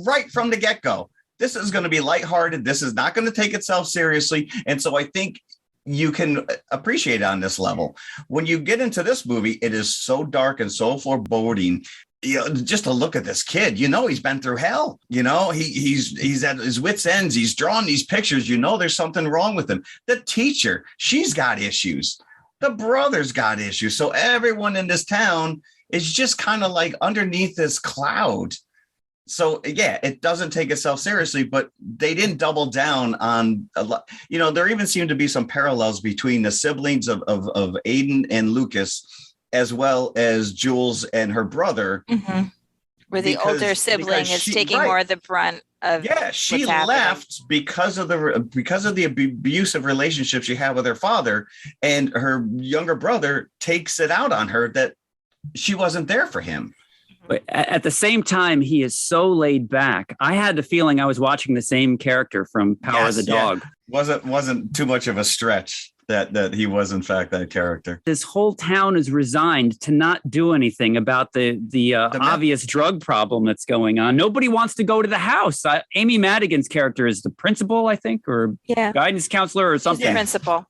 Speaker 3: right from the get-go, this is going to be lighthearted. This is not going to take itself seriously. And so I think you can appreciate it on this level. When you get into this movie, it is so dark and so foreboding. Just to look at this kid, he's been through hell. He's at his wit's ends. He's drawn these pictures. There's something wrong with him. The teacher, she's got issues. The brother's got issues. So everyone in this town is just kind of like underneath this cloud. So, yeah, it doesn't take itself seriously, but they didn't double down on a lot. There even seemed to be some parallels between the siblings of Aiden and Lucas, as well as Jules and her brother.
Speaker 2: Mm-hmm. Where the older sibling is taking more of the brunt of
Speaker 3: she left because of the abusive relationship she had with her father, and her younger brother takes it out on her that she wasn't there for him.
Speaker 4: But at the same time, he is so laid back. I had the feeling I was watching the same character from Power of the Dog.
Speaker 3: Wasn't too much of a stretch that he was in fact that character.
Speaker 4: This whole town is resigned to not do anything about the obvious drug problem that's going on. Nobody wants to go to the house. Amy Madigan's character is the principal, I think, or guidance counselor or something.
Speaker 2: She's the principal.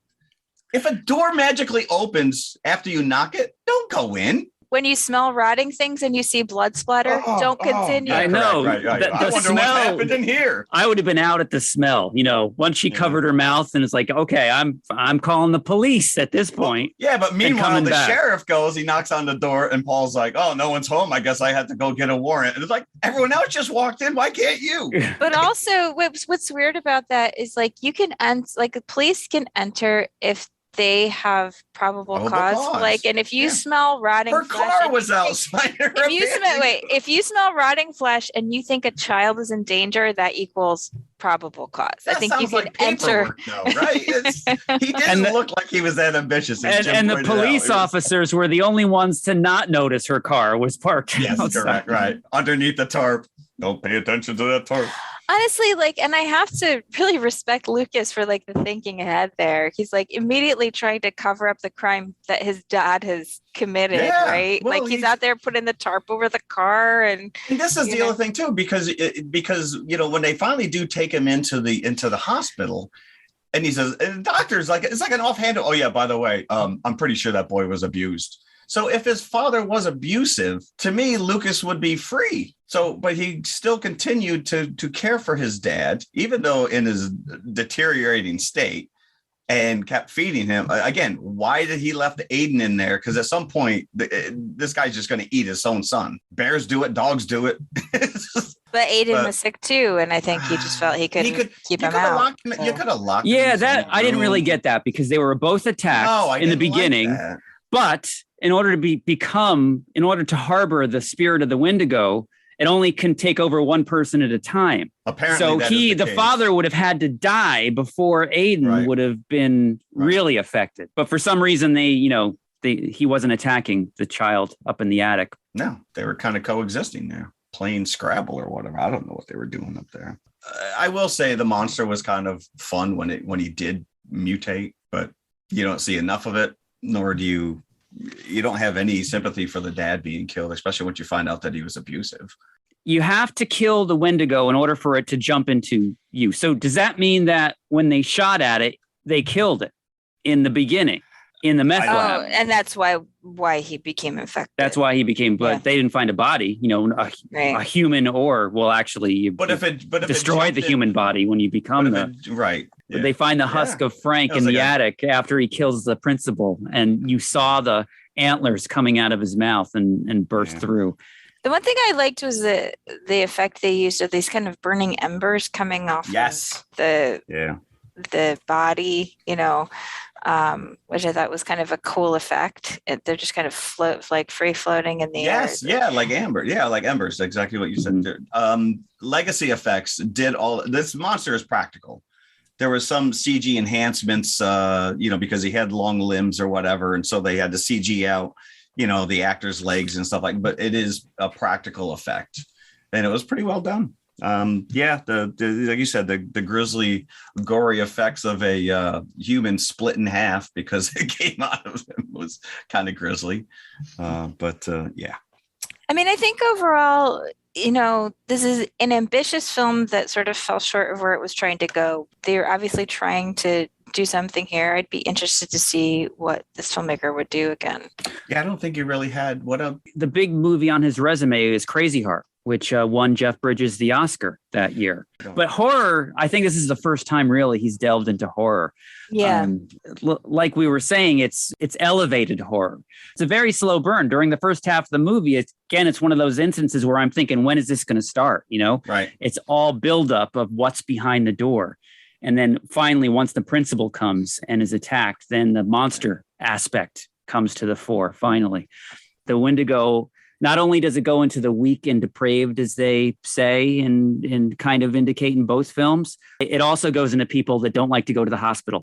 Speaker 3: If a door magically opens after you knock it, don't go in.
Speaker 2: When you smell rotting things and you see blood splatter, don't continue.
Speaker 4: I know.
Speaker 3: Right. I wonder smell, what happened in here.
Speaker 4: I would have been out at the smell. Once she covered her mouth, and it's like, okay, I'm calling the police at this point.
Speaker 3: Yeah, but meanwhile, the sheriff goes, he knocks on the door, and Paul's like, oh, no one's home. I guess I had to go get a warrant. And it's like, everyone else just walked in. Why can't you?
Speaker 2: But also, what's weird about that is the police can enter if they have probable cause. Like, and if you smell rotting
Speaker 3: her
Speaker 2: flesh,
Speaker 3: car was outside.
Speaker 2: If you smell rotting flesh and you think a child is in danger, that equals probable cause.
Speaker 3: That
Speaker 2: I think you can enter.
Speaker 3: Though, right? He didn't look like he was that ambitious.
Speaker 4: And the police officers were the only ones to not notice her car was parked.
Speaker 3: Yes,
Speaker 4: outside.
Speaker 3: Correct. Right underneath the tarp. Don't pay attention to that tarp.
Speaker 2: Honestly, and I have to really respect Lucas for the thinking ahead there. He's immediately trying to cover up the crime that his dad has committed, right? Well, he's out there putting the tarp over the car, and
Speaker 3: this is the other thing too, because when they finally do take him into the hospital, and he says, and the doctor's it's like an offhand. Oh yeah, by the way, I'm pretty sure that boy was abused. So if his father was abusive, to me, Lucas would be free. So, but he still continued to care for his dad, even though in his deteriorating state, and kept feeding him. Again, why did he left Aiden in there? Because at some point, this guy's just going to eat his own son. Bears do it. Dogs do it.
Speaker 2: But Aiden was sick too, and I think he just felt he couldn't keep him out.
Speaker 3: You could have locked him.
Speaker 4: Yeah, that I didn't really get that because they were both attacked in the beginning. But in order to harbor the spirit of the Wendigo, it only can take over one person at a time.
Speaker 3: Apparently,
Speaker 4: the father would have had to die before Aiden would have been really affected. But for some reason, he wasn't attacking the child up in the attic.
Speaker 3: No, they were kind of coexisting there, playing Scrabble or whatever. I don't know what they were doing up there. I will say the monster was kind of fun when he did mutate, but you don't see enough of it, nor do you don't have any sympathy for the dad being killed, especially once you find out that he was abusive.
Speaker 4: You have to kill the Wendigo in order for it to jump into you. So does that mean that when they shot at it, they killed it in the beginning? in the meth
Speaker 3: I don't-
Speaker 4: lab.
Speaker 2: Oh, and that's why he became infected.
Speaker 4: That's why he became, but
Speaker 2: Yeah.
Speaker 4: they didn't find a body, a
Speaker 2: Right.
Speaker 4: human, or well, actually, you
Speaker 3: But if it
Speaker 4: destroy the human body when you become
Speaker 3: right. Yeah.
Speaker 4: They find the husk of Frank
Speaker 3: It was
Speaker 4: in the
Speaker 3: like
Speaker 4: attic after he kills the principal, and you saw the antlers coming out of his mouth and burst through.
Speaker 2: The one thing I liked was the effect they used of these kind of burning embers coming off
Speaker 3: Yes.
Speaker 2: of the body, which I thought was kind of a cool effect. They're just kind of free floating in the air.
Speaker 3: Yes, like amber. Yeah, like embers. Exactly what you said there. Legacy effects did all this. Monster is practical. There was some CG enhancements, because he had long limbs or whatever, and so they had to CG out, the actor's legs and stuff like. But it is a practical effect, and it was pretty well done. The like you said, the grisly, gory effects of a human split in half because it came out of him was kind of grisly.
Speaker 2: I mean, I think overall, this is an ambitious film that sort of fell short of where it was trying to go. They're obviously trying to do something here. I'd be interested to see what this filmmaker would do again.
Speaker 3: Yeah, I don't think he really had
Speaker 4: the big movie on his resume is Crazy Heart, which won Jeff Bridges the Oscar that year. But horror, I think this is the first time really he's delved into horror.
Speaker 2: Yeah.
Speaker 4: Like we were saying, it's elevated horror. It's a very slow burn. During the first half of the movie, it's one of those instances where I'm thinking, when is this going to start?
Speaker 3: Right.
Speaker 4: It's all buildup of what's behind the door. And then finally, once the principal comes and is attacked, then the monster aspect comes to the fore. Finally, the Windigo, not only does it go into the weak and depraved, as they say, and kind of indicate in both films, it also goes into people that don't like to go to the hospital.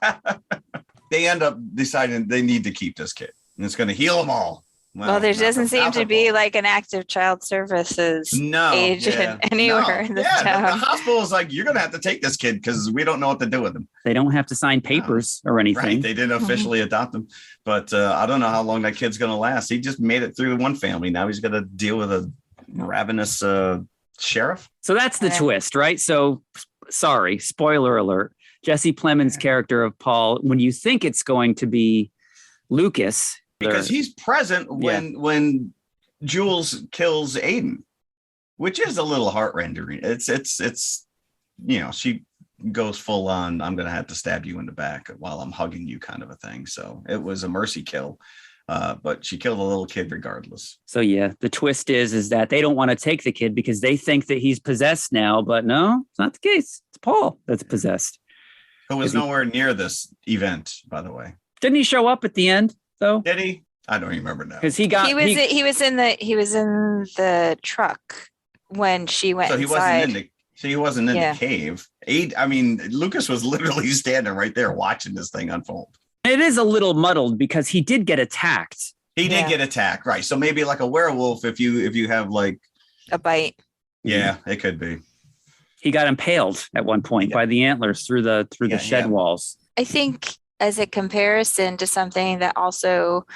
Speaker 3: They end up deciding they need to keep this kid, and it's going to heal them all.
Speaker 2: Well, there doesn't seem to be like an active child services agent anywhere in this town.
Speaker 3: The hospital is like, you're going to have to take this kid because we don't know what to do with him.
Speaker 4: They don't have to sign papers or anything.
Speaker 3: Right. They didn't officially adopt him. But I don't know how long that kid's going to last. He just made it through one family. Now he's going to deal with a ravenous sheriff.
Speaker 4: So that's the twist, right? So, sorry, spoiler alert. Jesse Plemons' character of Paul, when you think it's going to be Lucas,
Speaker 3: because he's present when Jules kills Aiden, which is a little heart-rendering. It's she goes full on, I'm going to have to stab you in the back while I'm hugging you kind of a thing. So it was a mercy kill, but she killed a little kid regardless.
Speaker 4: So the twist is that they don't want to take the kid because they think that he's possessed now, but no, it's not the case. It's Paul that's possessed.
Speaker 3: Who was nowhere near this event, by the way.
Speaker 4: Didn't he show up at the end? Though,
Speaker 3: did he? I don't remember now.
Speaker 4: Because he
Speaker 2: was in the truck when she went.
Speaker 3: So he
Speaker 2: inside.
Speaker 3: wasn't in the cave. Lucas was literally standing right there watching this thing unfold.
Speaker 4: It is a little muddled because he did get attacked.
Speaker 3: He did get attacked, right? So maybe like a werewolf, if you have like
Speaker 2: a bite.
Speaker 3: Yeah, it could be.
Speaker 4: He got impaled at one point by the antlers through the shed walls.
Speaker 2: I think, as a comparison to something that also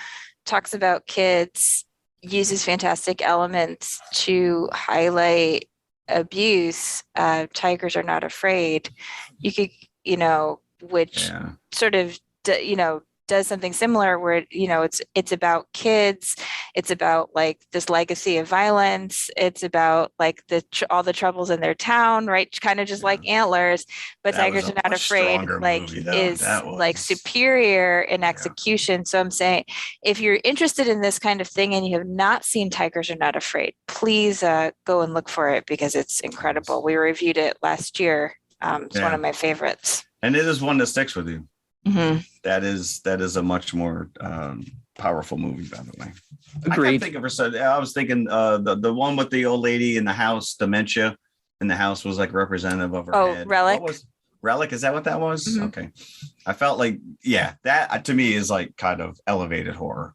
Speaker 2: talks about kids, uses fantastic elements to highlight abuse, Tigers Are Not Afraid. You could, which sort of, does something similar where, it's about kids. It's about like this legacy of violence. It's about like all the troubles in their town, right? Kind of just like Antlers, but Tigers Are Not Afraid is like superior in execution. So I'm saying, if you're interested in this kind of thing and you have not seen Tigers Are Not Afraid, please go and look for it because it's incredible. We reviewed it last year. It's one of my favorites.
Speaker 3: And it is one that sticks with you.
Speaker 2: Mm-hmm.
Speaker 3: That is a much more powerful movie, by the way.
Speaker 4: Agreed.
Speaker 3: I was thinking the one with the old lady in the house, dementia in the house, was like representative of her head.
Speaker 2: Relic.
Speaker 3: Relic, is that what that was? Mm-hmm. Okay. I felt like, that to me is like kind of elevated horror,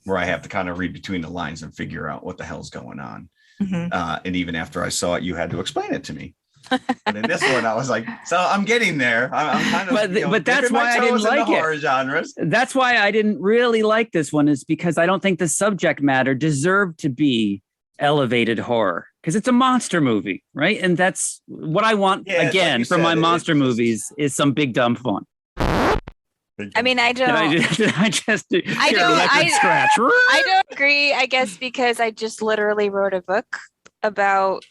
Speaker 3: where I have to kind of read between the lines and figure out what the hell's going on. Mm-hmm. And even after I saw it, you had to explain it to me. But in this one, I was like, so I'm getting there. I'm kind of,
Speaker 4: but that's why I didn't like it.
Speaker 3: Horror genres.
Speaker 4: That's why I didn't really like this one, is because I don't think the subject matter deserved to be elevated horror, because it's a monster movie, right? And that's what I want from my monster movies is some big dumb fun.
Speaker 2: I mean, I don't.
Speaker 4: Did I just hear a record scratch?
Speaker 2: I don't agree. I guess because I just literally wrote a book about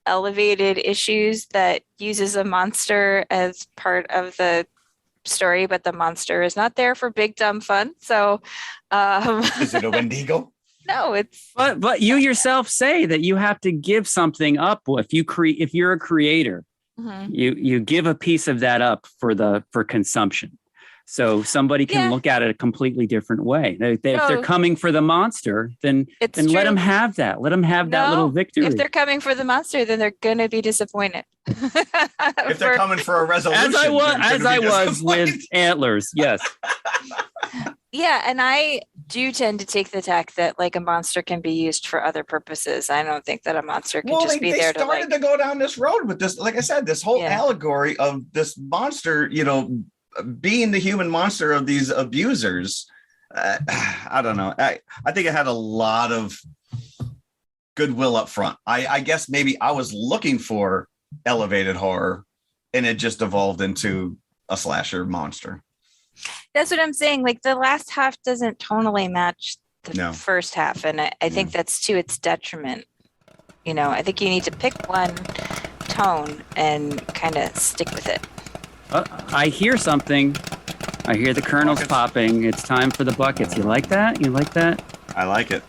Speaker 2: elevated issues that uses a monster as part of the story, but the monster is not there for big dumb fun. So,
Speaker 3: is it a Wendigo?
Speaker 2: No, it's.
Speaker 4: But you yourself say that you have to give something up if you're a creator. Mm-hmm. You give a piece of that up for consumption. So somebody can look at it a completely different way. If they're coming for the monster, then let them have that. Let them have that little victory.
Speaker 2: If they're coming for the monster, then they're going to be disappointed.
Speaker 3: If they're coming for a resolution.
Speaker 4: As I was with Antlers, yes.
Speaker 2: Yeah, and I do tend to take the tack that like a monster can be used for other purposes. I don't think that a monster can just be there to like... They started
Speaker 3: to go down this road with this, like I said, this whole allegory of this monster, being the human monster of these abusers. I don't know. I think it had a lot of goodwill up front. I guess maybe I was looking for elevated horror and it just evolved into a slasher monster.
Speaker 2: That's what I'm saying. Like the last half doesn't tonally match the first half. And I think that's to its detriment. I think you need to pick one tone and kind of stick with it.
Speaker 4: I hear something. I hear the kernels popping. It's time for the buckets. You like that? You like that?
Speaker 3: I like it.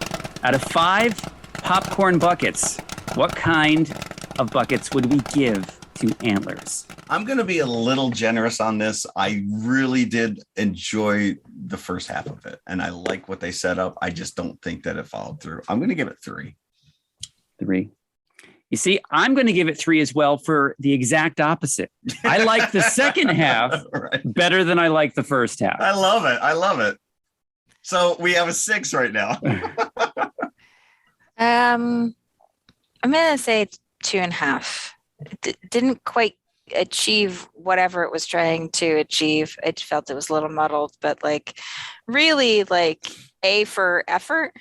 Speaker 4: Out of 5 popcorn buckets, what kind of buckets would we give to Antlers?
Speaker 3: I'm going to be a little generous on this. I really did enjoy the first half of it, and I like what they set up. I just don't think that it followed through. I'm going to give it 3.
Speaker 4: 3. You see, I'm going to give it 3 as well for the exact opposite. I like the second half better than I like the first half.
Speaker 3: I love it. So we have a 6 right now.
Speaker 2: I'm going to say 2.5. Didn't quite achieve whatever it was trying to achieve. I felt it was a little muddled, but like really like A for effort.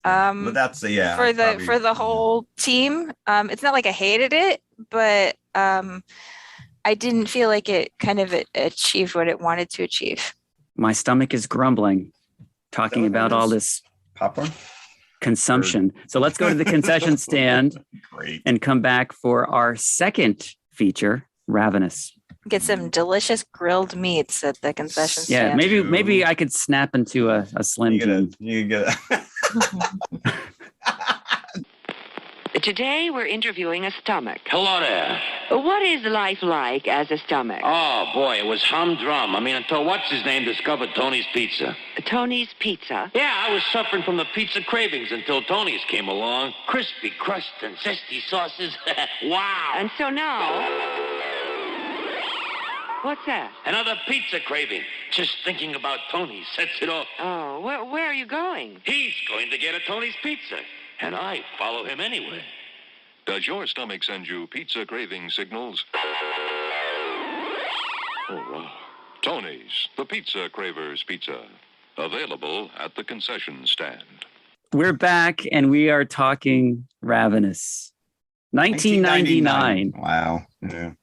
Speaker 3: But that's for
Speaker 2: the whole team. It's not like I hated it, but I didn't feel like it kind of achieved what it wanted to achieve.
Speaker 4: My stomach is grumbling talking about all this
Speaker 3: popcorn
Speaker 4: consumption. So let's go to the concession stand and come back for our second feature, Ravenous.
Speaker 2: Get some delicious grilled meats at the concession stand.
Speaker 4: Yeah, maybe I could snap into a Slim Jim.
Speaker 3: You get it.
Speaker 5: Today we're interviewing a stomach.
Speaker 6: Hello there.
Speaker 5: What is life like as a stomach?
Speaker 6: Oh, boy, it was humdrum. Until what's-his-name discovered Tony's Pizza.
Speaker 5: Tony's Pizza?
Speaker 6: Yeah, I was suffering from the pizza cravings until Tony's came along. Crispy crust and zesty sauces. Wow.
Speaker 5: And so now... What's that?
Speaker 6: Another pizza craving. Just thinking about Tony sets it off.
Speaker 5: Oh, where are you going?
Speaker 6: He's going to get a Tony's Pizza, and I follow him anyway.
Speaker 7: Does your stomach send you pizza craving signals?
Speaker 6: Oh, wow.
Speaker 7: Tony's, the Pizza Cravers Pizza. Available at the concession stand.
Speaker 4: We're back, and we are talking Ravenous. 1999.
Speaker 3: Wow. Yeah.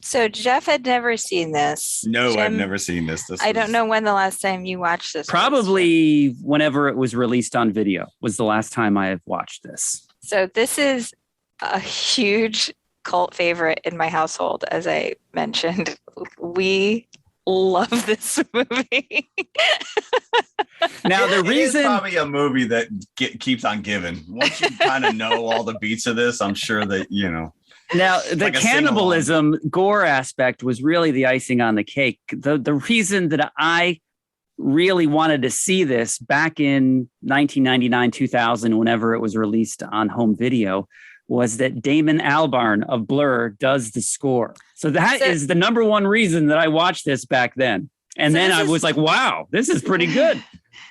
Speaker 2: So Jeff had never seen this.
Speaker 3: No,
Speaker 2: Jim,
Speaker 3: I've never seen this.
Speaker 2: I don't know when the last time you watched this.
Speaker 4: Probably whenever it was released on video was the last time I have watched this.
Speaker 2: So this is a huge cult favorite in my household. As I mentioned, we love this movie.
Speaker 4: Now the reason,
Speaker 3: it's probably a movie that keeps on giving. Once you kind of know all the beats of this, I'm sure that
Speaker 4: Now, the cannibalism gore aspect was really the icing on the cake. The reason that I really wanted to see this back in 1999, 2000, whenever it was released on home video, was that Damon Albarn of Blur does the score. So that is the number one reason that I watched this back then. And then I was like, wow, this is pretty good.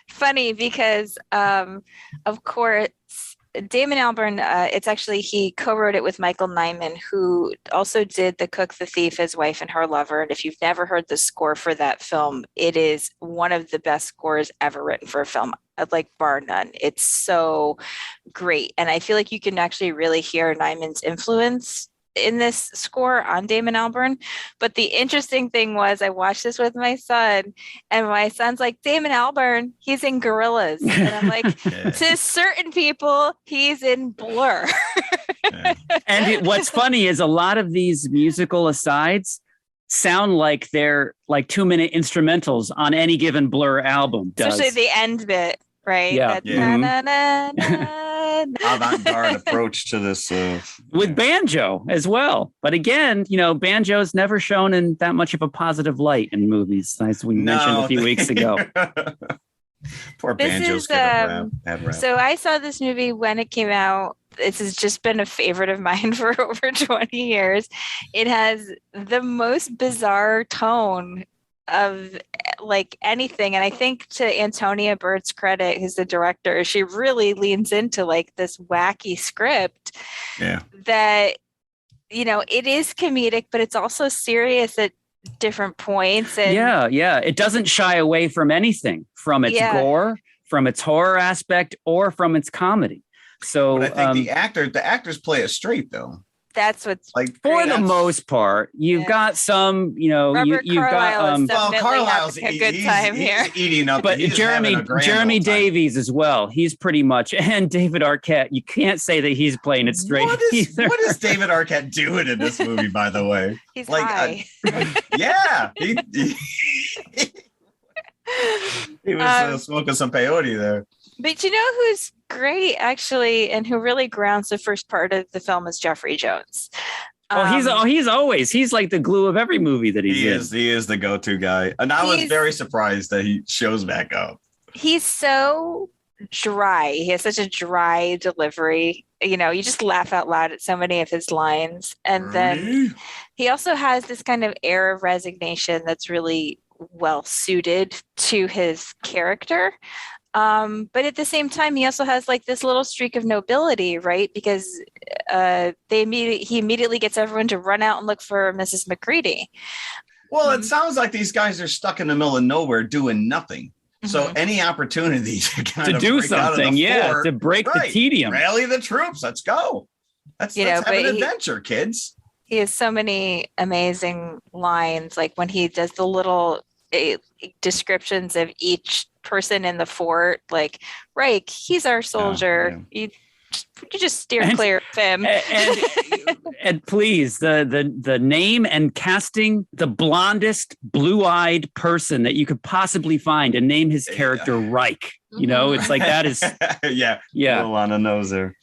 Speaker 2: Funny because, of course, Damon Albarn, it's actually, he co-wrote it with Michael Nyman, who also did The Cook, the Thief, His Wife, and Her Lover. And if you've never heard the score for that film, it is one of the best scores ever written for a film, like bar none. It's so great. And I feel like you can actually really hear Nyman's influence score on Damon Albarn. But the interesting thing was I watched this with my son, and my son's like, Damon Albarn, he's in Gorillaz. And I'm like, to certain people, he's in Blur.
Speaker 4: And what's funny is a lot of these musical asides sound like they're like 2-minute instrumentals on any given Blur album.
Speaker 2: Especially the end bit, right?
Speaker 4: Yeah.
Speaker 3: Avant-garde approach to this.
Speaker 4: With banjo as well. But again, banjo's never shown in that much of a positive light in movies, as we mentioned a few weeks ago.
Speaker 3: Poor banjos. So
Speaker 2: I saw this movie when it came out. This has just been a favorite of mine for over 20 years. It has the most bizarre tone of like anything. And I think to Antonia Bird's credit, who's the director, she really leans into like this wacky script that, it is comedic, but it's also serious at different points. And
Speaker 4: it doesn't shy away from anything, from its gore, from its horror aspect, or from its comedy. So
Speaker 3: but I think the actors play it straight though.
Speaker 2: That's what's
Speaker 3: like
Speaker 4: for the most part. You've got some,
Speaker 2: Robert
Speaker 4: you've got
Speaker 2: Carlyle's having a good time here.
Speaker 3: He's eating up,
Speaker 4: but Jeremy Davies as well. He's pretty much, and David Arquette. You can't say that he's playing it straight.
Speaker 3: What is David Arquette doing in this movie? By the way,
Speaker 2: he's like, high.
Speaker 3: He was smoking some peyote there.
Speaker 2: But who's great actually, and who really grounds the first part of the film is Jeffrey Jones. He's like the glue of every movie that he's in.
Speaker 3: He is the go-to guy, and I was very surprised that he shows back up.
Speaker 2: He's so dry. He has such a dry delivery. You just laugh out loud at so many of his lines, and then he also has this kind of air of resignation that's really well suited to his character. But at the same time, he also has like this little streak of nobility, right? Because he immediately gets everyone to run out and look for Mrs. McCready.
Speaker 3: Well, it sounds like these guys are stuck in the middle of nowhere doing nothing. So any opportunity to
Speaker 4: do something, to break the tedium,
Speaker 3: rally the troops. Let's go. Let's have an adventure, kids.
Speaker 2: He has so many amazing lines, like when he does the little descriptions of each person in the fort, like Reich, he's our soldier. You just steer clear of him.
Speaker 4: And please, the name and casting the blondest, blue-eyed person that you could possibly find and name his character Reich. It's like that is
Speaker 3: a little on the nose there.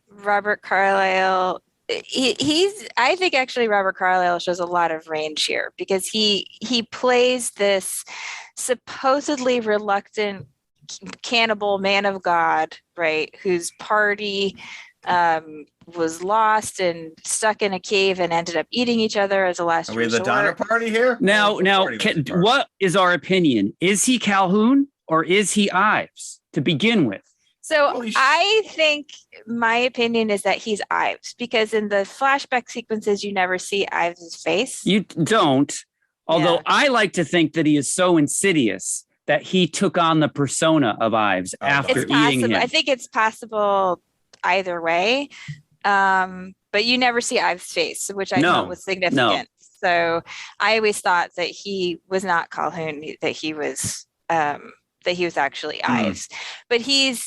Speaker 2: Robert Carlyle. I think actually Robert Carlyle shows a lot of range here because he plays this supposedly reluctant cannibal man of God, right? Whose party was lost and stuck in a cave and ended up eating each other as a last resort.
Speaker 3: Are we the Donner Party here?
Speaker 4: Now, what is our opinion? Is he Calhoun or is he Ives to begin with?
Speaker 2: So I think my opinion is that he's Ives because in the flashback sequences, you never see Ives' face.
Speaker 4: You don't. Although I like to think that he is so insidious that he took on the persona of Ives after eating him.
Speaker 2: I think it's possible either way. But you never see Ives' face, which I thought was significant. No. So I always thought that he was not Calhoun, that he was actually Ives. But he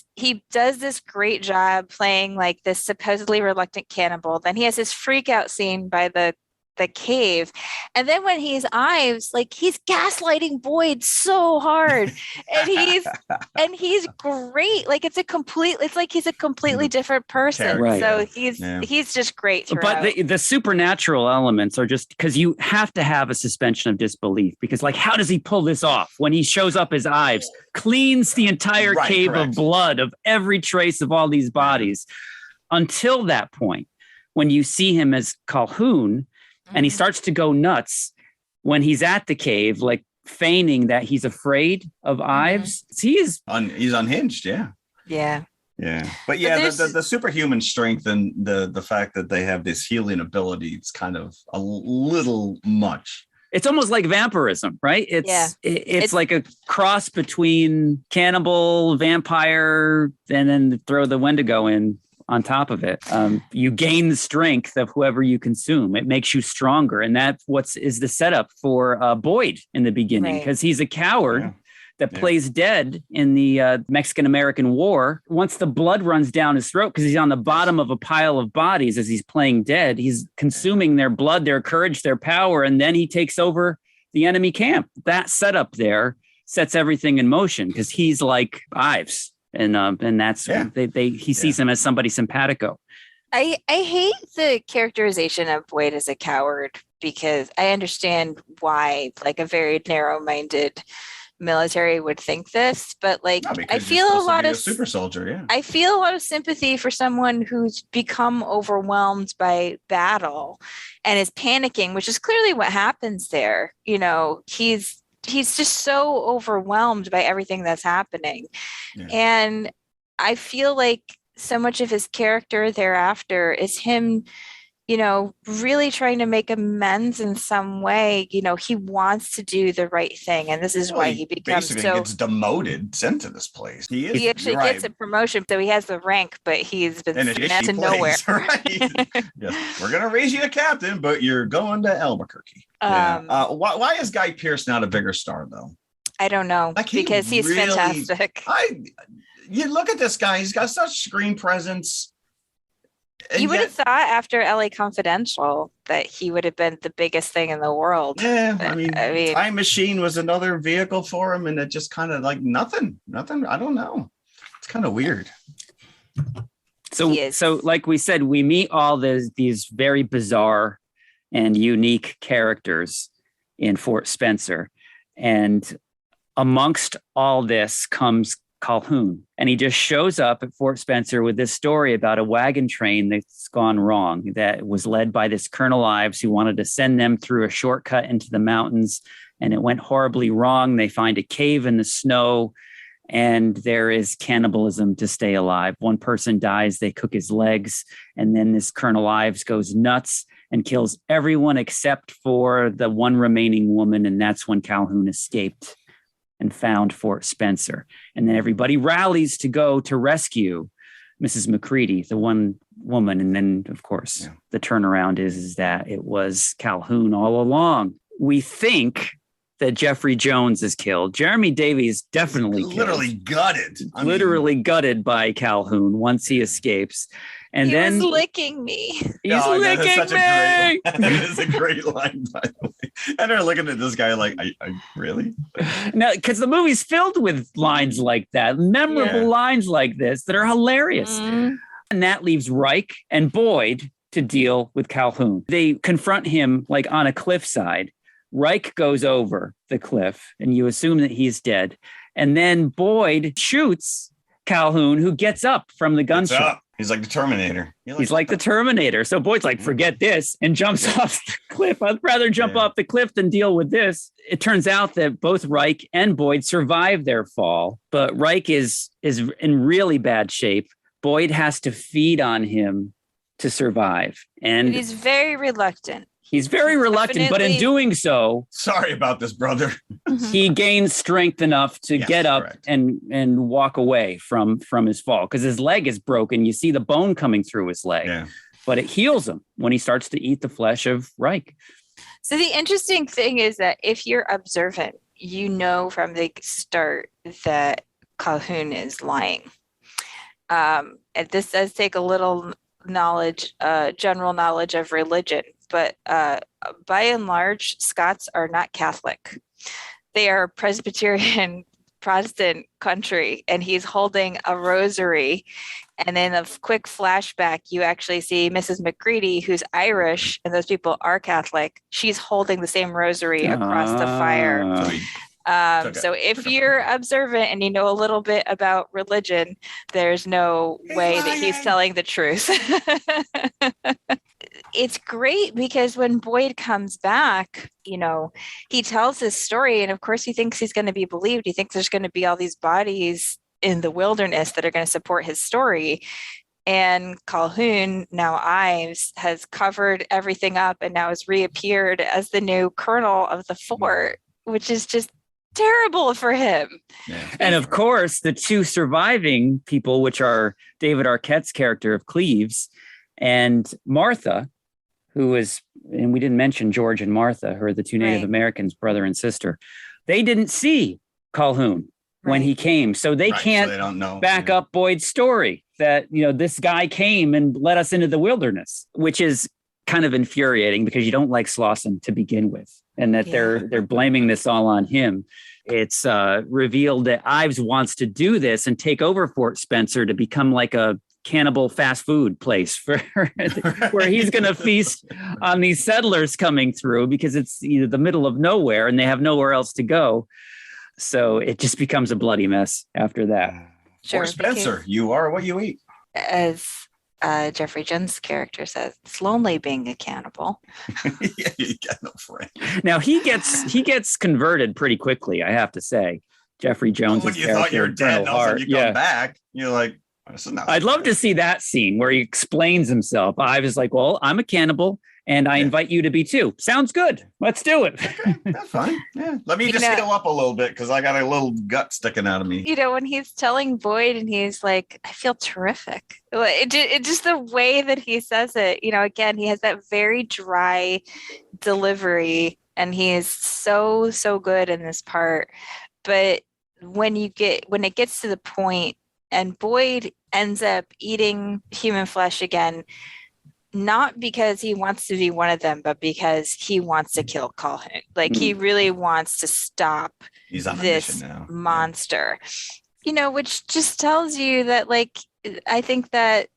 Speaker 2: does this great job playing like this supposedly reluctant cannibal. Then he has this freak out scene by the cave, and then when he's Ives, like he's gaslighting Boyd so hard, and he's great. Like it's like he's a completely different person. Right. So he's just great throughout.
Speaker 4: But the supernatural elements are just because you have to have a suspension of disbelief, because like how does he pull this off when he shows up as Ives, cleans the entire cave of blood of every trace of all these bodies, until that point when you see him as Calhoun. And he starts to go nuts when he's at the cave, like feigning that he's afraid of Ives. He's
Speaker 3: unhinged. Yeah. But the superhuman strength and the fact that they have this healing ability, it's kind of a little much.
Speaker 4: It's almost like vampirism, right? It's like a cross between cannibal, vampire, and then throw the Wendigo in. on top of it. You gain the strength of whoever you consume. It makes you stronger. And that's is the setup for Boyd in the beginning, because he's a coward that plays dead in the Mexican-American War. Once the blood runs down his throat, because he's on the bottom of a pile of bodies as he's playing dead, he's consuming their blood, their courage, their power, and then he takes over the enemy camp. That setup there sets everything in motion, because he's like Ives, and that's he sees him as somebody simpatico.
Speaker 2: I hate the characterization of Boyd as a coward, because I understand why, like, a very narrow-minded military would think this, but like, I feel a lot of
Speaker 3: super soldier.
Speaker 2: I feel a lot of sympathy for someone who's become overwhelmed by battle and is panicking, which is clearly what happens there. You know, he's just so overwhelmed by everything that's happening. And I feel like so much of his character thereafter is him, you know, really trying to make amends in some way. You know, he wants to do the right thing, and this is why he becomes
Speaker 3: gets demoted, sent to this place.
Speaker 2: He actually gets a promotion, so he has the rank, but he's been sent to nowhere.
Speaker 3: Right? We're gonna raise you to captain, but you're going to Albuquerque. Why is Guy Pearce not a bigger star, though?
Speaker 2: I don't know, because he's fantastic.
Speaker 3: You look at this guy; he's got such screen presence.
Speaker 2: You would have thought after LA Confidential that he would have been the biggest thing in the world.
Speaker 3: Yeah, I mean, Time Machine was another vehicle for him, and it just kind of like nothing. I don't know. It's kind of weird.
Speaker 4: So like we said, we meet all these very bizarre and unique characters in Fort Spencer, and amongst all this comes Calhoun, and he just shows up at Fort Spencer with this story about a wagon train that's gone wrong, that was led by this Colonel Ives, who wanted to send them through a shortcut into the mountains, and it went horribly wrong. They find a cave in the snow, and there is cannibalism to stay alive. One person dies, they cook his legs, and then this Colonel Ives goes nuts and kills everyone except for the one remaining woman, and that's when Calhoun escaped and found Fort Spencer. And then everybody rallies to go to rescue Mrs. McCready, the one woman. And then, of course, the turnaround is that it was Calhoun all along. We think that Jeffrey Jones is killed. Jeremy Davies definitely
Speaker 3: literally gutted.
Speaker 4: Literally gutted by Calhoun once he escapes. And
Speaker 2: he
Speaker 4: then
Speaker 2: was licking me.
Speaker 4: He's licking me.
Speaker 3: That is a great line, by the way. And they're looking at this guy like, I really?
Speaker 4: No, because the movie's filled with lines like that, memorable lines like this that are hilarious. And that leaves Reich and Boyd to deal with Calhoun. They confront him like on a cliffside. Reich goes over the cliff, and you assume that he's dead. And then Boyd shoots Calhoun, who gets up from the gunshot.
Speaker 3: He's like the Terminator.
Speaker 4: He's like the Terminator. So Boyd's like, forget this, and jumps off the cliff. I'd rather jump off the cliff than deal with this. It turns out that both Reich and Boyd survive their fall, but Reich is in really bad shape. Boyd has to feed on him to survive. And
Speaker 2: he's very reluctant.
Speaker 4: He's very reluctant, but in doing so,
Speaker 3: sorry about this, brother.
Speaker 4: He gains strength enough to get up and walk away from his fall, because his leg is broken. You see the bone coming through his leg, but it heals him when he starts to eat the flesh of Reich.
Speaker 2: So the interesting thing is that if you're observant, you know from the start that Calhoun is lying. And this does take a little general knowledge of religion. But by and large, Scots are not Catholic. They are a Presbyterian Protestant country, and he's holding a rosary. And in a quick flashback, you actually see Mrs. McCready, who's Irish, and those people are Catholic. She's holding the same rosary across the fire. So if you're observant and you know a little bit about religion, there's no way that he's telling the truth. It's great because when Boyd comes back, you know, he tells his story, and of course he thinks he's going to be believed. He thinks there's going to be all these bodies in the wilderness that are going to support his story. And Calhoun, now Ives, has covered everything up and now has reappeared as the new colonel of the fort, which is just terrible for him.
Speaker 3: Yeah.
Speaker 4: And of course, the two surviving people, which are David Arquette's character of Cleves and Martha, who is, and we didn't mention George and Martha, who are the two Native Americans, brother and sister. They didn't see Calhoun when he came. So they can't
Speaker 3: they don't know.
Speaker 4: back up Boyd's story that, this guy came and led us into the wilderness, which is kind of infuriating because you don't like Slauson to begin with, and that they're blaming this all on him. It's revealed that Ives wants to do this and take over Fort Spencer to become like a cannibal fast food place for where he's going to feast on these settlers coming through, because it's either the middle of nowhere and they have nowhere else to go. So it just becomes a bloody mess after that.
Speaker 2: Sure,
Speaker 3: Fort Spencer, you are what you eat.
Speaker 2: As Jeffrey Jones' character says, it's lonely being a cannibal.
Speaker 3: Yeah, you got no friend.
Speaker 4: Now he gets converted pretty quickly, I have to say. Jeffrey Jones.
Speaker 3: When you thought you were dead, all of a sudden you come back, you're like, this is not.
Speaker 4: I'd love to see that scene where he explains himself. I was like, well, I'm a cannibal and I invite you to be too. Sounds good. Let's do it.
Speaker 3: Okay, that's fine. Yeah. Let me just heal up a little bit because I got a little gut sticking out of me.
Speaker 2: When he's telling Boyd and he's like, I feel terrific. It just the way that he says it, again, he has that very dry delivery and he is so, so good in this part. But when it gets to the point and Boyd ends up eating human flesh again, not because he wants to be one of them, but because he wants to kill Calhoun. Like he really wants to stop this monster, which just tells you that, like, I think that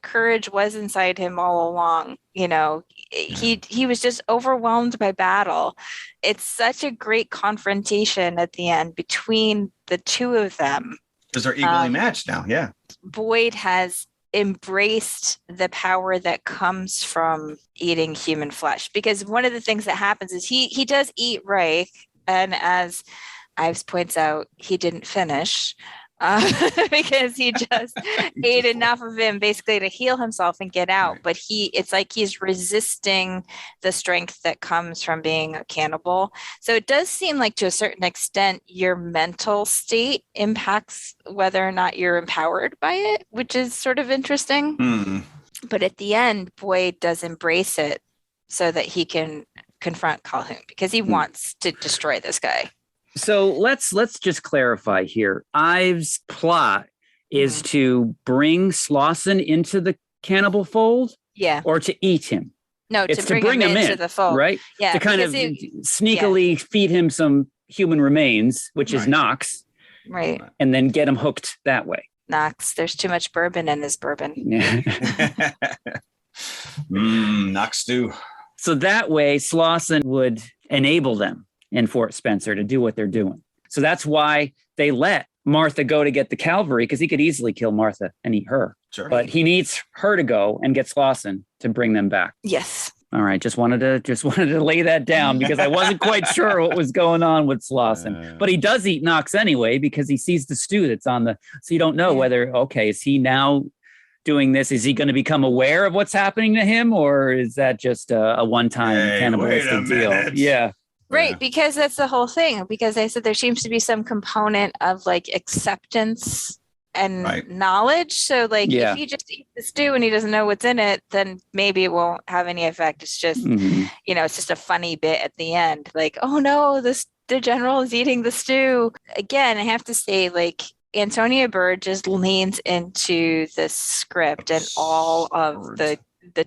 Speaker 2: courage was inside him all along. He was just overwhelmed by battle. It's such a great confrontation at the end between the two of them.
Speaker 3: Because they're equally matched now. Yeah.
Speaker 2: Boyd has embraced the power that comes from eating human flesh, because one of the things that happens is he does eat Reich, and as Ives points out, he didn't finish because he just ate enough of him basically to heal himself and get out. But it's like he's resisting the strength that comes from being a cannibal. So it does seem like to a certain extent your mental state impacts whether or not you're empowered by it, which is sort of interesting. But at the end, Boyd does embrace it so that he can confront Calhoun because he wants to destroy this guy.
Speaker 4: So let's just clarify here. Ives' plot is to bring Slauson into the cannibal fold, or to eat him.
Speaker 2: No, it's to bring him into the fold,
Speaker 4: right?
Speaker 2: Yeah,
Speaker 4: to kind of sneakily feed him some human remains, which is Knox,
Speaker 2: right?
Speaker 4: And then get him hooked that way.
Speaker 2: Knox, there's too much bourbon in his bourbon.
Speaker 4: Yeah.
Speaker 3: Knox stew.
Speaker 4: So that way, Slauson would enable them in Fort Spencer to do what they're doing. So that's why they let Martha go to get the cavalry, because he could easily kill Martha and eat her.
Speaker 3: Sure.
Speaker 4: But he needs her to go and get Slauson to bring them back.
Speaker 2: Yes.
Speaker 4: All right. Just wanted to lay that down because I wasn't quite sure what was going on with Slauson. But he does eat Knox anyway because he sees the stew that's on the. So you don't know whether, is he now doing this? Is he going to become aware of what's happening to him, or is that just a one-time cannibalistic deal? Yeah.
Speaker 2: Right, because that's the whole thing. Because I said there seems to be some component of like acceptance and knowledge. So like if you just eat the stew and he doesn't know what's in it, then maybe it won't have any effect. It's just, it's just a funny bit at the end. Like, oh no, the general is eating the stew. Again, I have to say, like, Antonia Bird just leans into the script and all of the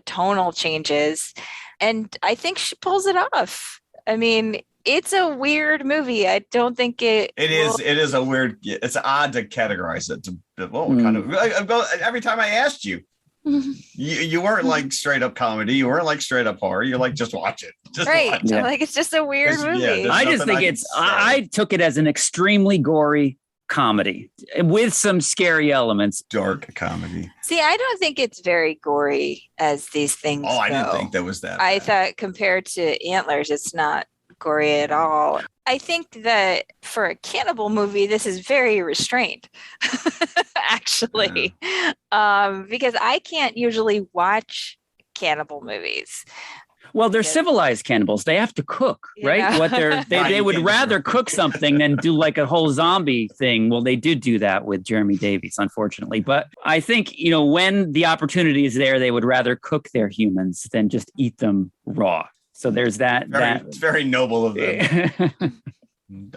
Speaker 2: tonal changes. And I think she pulls it off. I mean, it's a weird movie. I don't think it is a weird. It's odd to categorize it. Kind of. Every time I asked you, you weren't like straight up comedy. You weren't like straight up horror. You're like, just watch it. Watch it. Like, it's just a weird movie.
Speaker 4: I just think I took it as an extremely gory comedy with some scary elements.
Speaker 3: Dark comedy.
Speaker 2: See, I don't think it's very gory as these things go.
Speaker 3: I didn't think that was that
Speaker 2: I
Speaker 3: bad.
Speaker 2: thought compared to Antlers, it's not gory at all. I think that for a cannibal movie, this is very restrained, actually, because I can't usually watch cannibal movies.
Speaker 4: Well, they're civilized cannibals. They have to cook, right?
Speaker 2: Yeah.
Speaker 4: What they would rather cook something than do like a whole zombie thing. Well, they did do that with Jeremy Davies, unfortunately. But I think, when the opportunity is there, they would rather cook their humans than just eat them raw. So there's that.
Speaker 3: It's very noble of them.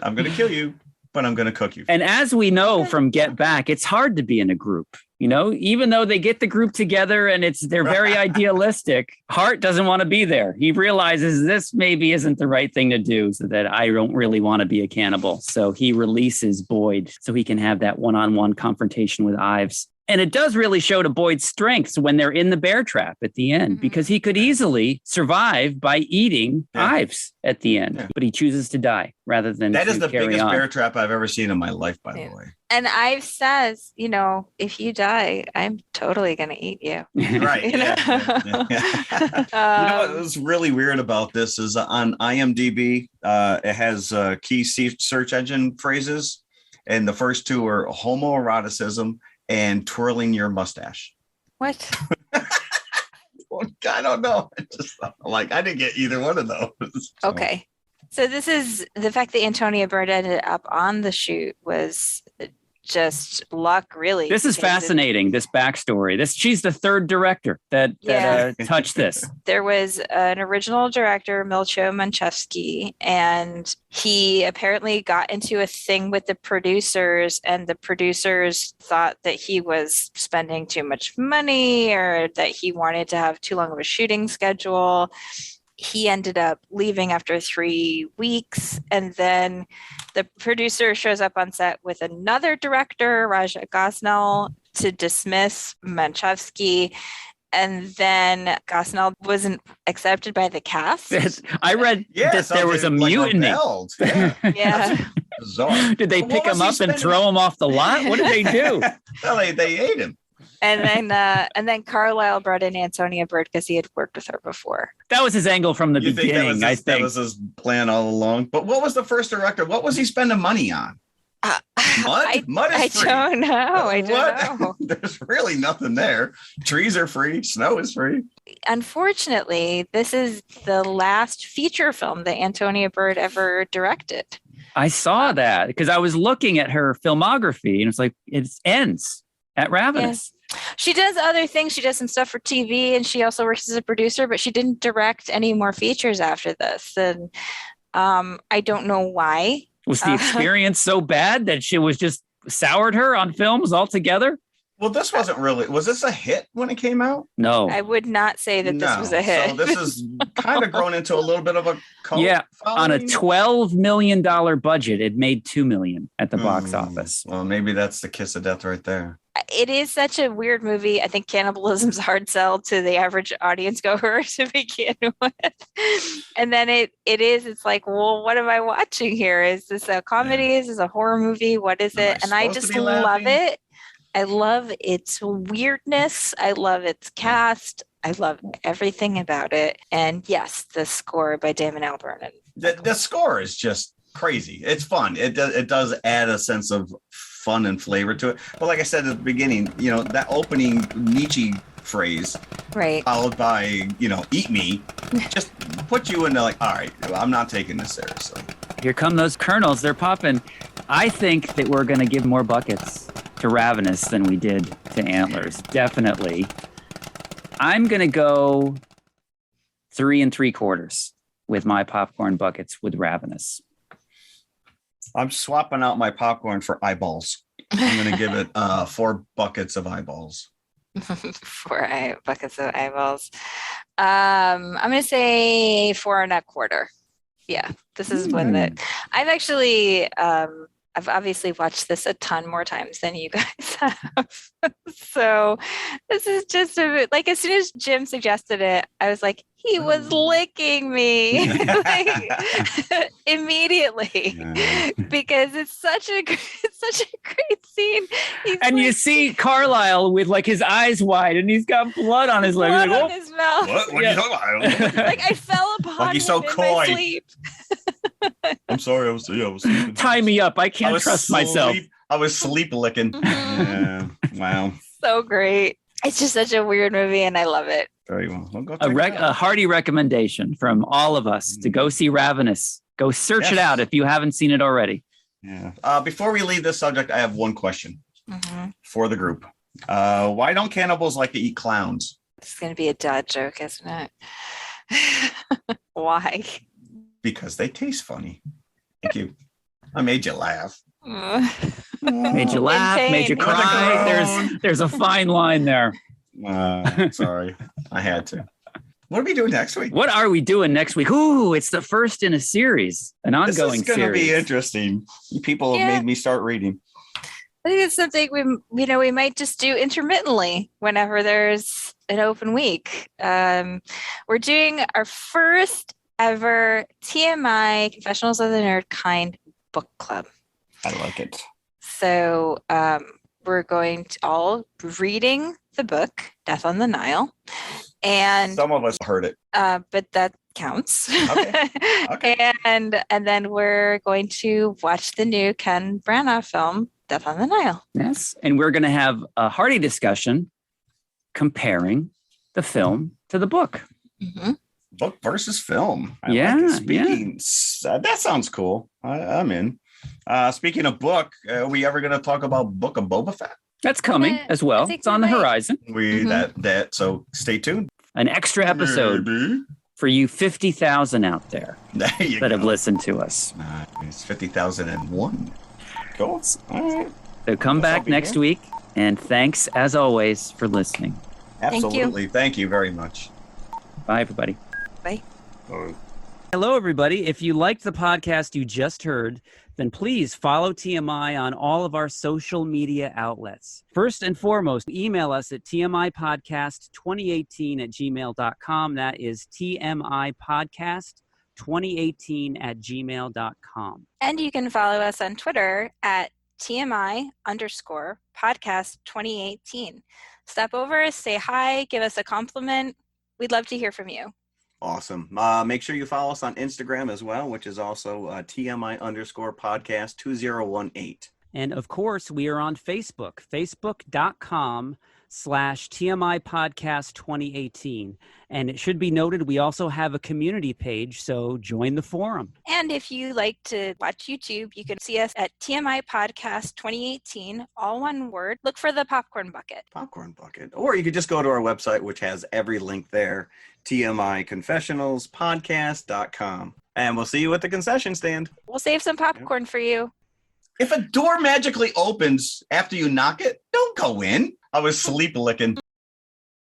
Speaker 3: I'm going to kill you, but I'm going to cook you.
Speaker 4: And as we know from Get Back, it's hard to be in a group. Even though they get the group together and they're very idealistic, Hart doesn't want to be there. He realizes this maybe isn't the right thing to do, so that I don't really want to be a cannibal. So he releases Boyd so he can have that one-on-one confrontation with Ives. And it does really show to Boyd's strengths when they're in the bear trap at the end, because he could easily survive by eating Ives at the end, but he chooses to die rather than
Speaker 3: That is the biggest
Speaker 4: on.
Speaker 3: bear trap I've ever seen in my life, by the way.
Speaker 2: And Ives says, if you die, I'm totally going to eat you.
Speaker 3: Right. What was really weird about this is on IMDb, it has key search engine phrases. And the first two are homoeroticism and twirling your mustache.
Speaker 2: What?
Speaker 3: I don't know. I didn't get either one of those. So.
Speaker 2: Okay. So this is the fact that Antonia Bird ended up on the shoot was just luck, really.
Speaker 4: This is fascinating, this backstory. She's the third director that touched this.
Speaker 2: There was an original director, Milcho Manchevsky, and he apparently got into a thing with the producers, and the producers thought that he was spending too much money or that he wanted to have too long of a shooting schedule. He ended up leaving after 3 weeks, and then the producer shows up on set with another director, Raja Gosnell, to dismiss Manchevsky. And then Gosnell wasn't accepted by the cast.
Speaker 4: I read that there was a mutiny.
Speaker 2: Yeah.
Speaker 3: Bizarre.
Speaker 4: Did they pick him up and throw him off the lot? What did they do?
Speaker 3: Well, they ate him.
Speaker 2: And then Carlisle brought in Antonia Bird because he had worked with her before.
Speaker 4: That was his angle from the beginning, I think.
Speaker 3: That was his plan all along. But what was the first director? What was he spending money on? Mud? Mud is free.
Speaker 2: I don't know. I don't know.
Speaker 3: There's really nothing there. Trees are free. Snow is free.
Speaker 2: Unfortunately, this is the last feature film that Antonia Bird ever directed.
Speaker 4: I saw that because I was looking at her filmography and it's like it ends at Ravenous.
Speaker 2: Yeah. She does other things. She does some stuff for TV, and she also works as a producer, but she didn't direct any more features after this. And I don't know why.
Speaker 4: Was the experience so bad that she was just soured her on films altogether?
Speaker 3: Well, this wasn't really. Was this a hit when it came out?
Speaker 4: No.
Speaker 2: I would not say that this was a hit.
Speaker 3: So this is kind of grown into a little bit of a cult.
Speaker 4: Yeah,
Speaker 3: following.
Speaker 4: on a $12 million budget, it made $2 million at the box office.
Speaker 3: Well, maybe that's the kiss of death right there.
Speaker 2: It is such a weird movie. I think cannibalism's a hard sell to the average audience goer to begin with. And then it's like, well, what am I watching here? Is this a comedy? Is this a horror movie? What is it? And I just love it. I love its weirdness. I love its cast. I love everything about it. And yes, the score by Damon Albarn.
Speaker 3: The score is just crazy. It's fun. It does add a sense of fun and flavor to it. But like I said at the beginning, that opening Nietzsche phrase,
Speaker 2: right,
Speaker 3: followed by, eat me, just put you into like, all right, I'm not taking this seriously.
Speaker 4: Here come those kernels. They're popping. I think that we're going to give more buckets to Ravenous than we did to Antlers. Definitely. I'm going to go 3 3/4 with my popcorn buckets with Ravenous.
Speaker 3: I'm swapping out my popcorn for eyeballs. I'm going to give it 4 buckets of eyeballs.
Speaker 2: 4 buckets of eyeballs. I'm going to say 4 1/4. Yeah, this is one that I've actually, I've obviously watched this a ton more times than you guys have. So this is just like, as soon as Jim suggested it, I was like, he was licking me immediately because it's such a great scene.
Speaker 4: You see Carlisle with like his eyes wide and he's got blood on his leg.
Speaker 2: Blood on his mouth.
Speaker 3: What are you talking about?
Speaker 2: Like I fell upon him
Speaker 3: so
Speaker 2: in
Speaker 3: coy.
Speaker 2: my sleep.
Speaker 3: I'm sorry, I was sleeping.
Speaker 4: Tie me up. I can't trust myself.
Speaker 3: I was sleep licking. Yeah. Wow.
Speaker 2: So great. It's just such a weird movie, and I love it.
Speaker 3: Very well. We'll go
Speaker 4: A hearty recommendation from all of us to go see Ravenous. Go search it out if you haven't seen it already.
Speaker 3: Yeah. Before we leave this subject, I have one question for the group. Why don't cannibals like to eat clowns?
Speaker 2: It's going to be a dad joke, isn't it? Why?
Speaker 3: Because they taste funny. Thank you. I made you laugh.
Speaker 4: Made you laugh, made you cry. There's a fine line there.
Speaker 3: Sorry, I had to. What are we doing next week?
Speaker 4: What are we doing next week? Ooh, it's the first in a series, an ongoing series.
Speaker 3: This is going to be interesting. People have made me start reading.
Speaker 2: I think it's something we might just do intermittently whenever there's an open week. We're doing our first ever TMI Confessionals of the Nerd Kind book club.
Speaker 3: I like it.
Speaker 2: So we're going to all reading the book Death on the Nile, and
Speaker 3: some of us heard it,
Speaker 2: but that counts.
Speaker 3: Okay.
Speaker 2: And then we're going to watch the new Ken Branagh film Death on the Nile.
Speaker 4: Yes, and we're going to have a hearty discussion comparing the film to the book.
Speaker 3: Book versus film. I like it. Speaking, that sounds cool. I'm in. Speaking of book, are we ever going to talk about Book of Boba Fett?
Speaker 4: That's coming as well. It's on the horizon.
Speaker 3: So stay tuned.
Speaker 4: An extra episode for you 50,000 out there that have listened to us.
Speaker 3: It's 50,001. Cool. All right.
Speaker 4: So come back next week, and thanks as always for listening.
Speaker 3: Absolutely. Thank you very much.
Speaker 4: Bye, everybody.
Speaker 2: Bye.
Speaker 4: Hello, everybody. If you liked the podcast you just heard, then please follow TMI on all of our social media outlets. First and foremost, email us at tmipodcast2018@gmail.com. That is tmipodcast2018@gmail.com.
Speaker 2: And you can follow us on Twitter at TMI_podcast2018. Stop over, say hi, give us a compliment. We'd love to hear from you.
Speaker 3: Awesome. Make sure you follow us on Instagram as well, which is also TMI_podcast2018.
Speaker 4: And of course, we are on Facebook, facebook.com/TMI Podcast 2018. And it should be noted, we also have a community page, so join the forum.
Speaker 2: And if you like to watch YouTube, you can see us at TMI Podcast 2018, all one word. Look for the popcorn bucket.
Speaker 3: Popcorn bucket. Or you could just go to our website, which has every link there, TMIConfessionalspodcast.com. And we'll see you at the concession stand.
Speaker 2: We'll save some popcorn for you.
Speaker 3: If a door magically opens after you knock it, don't go in. I was sleep licking.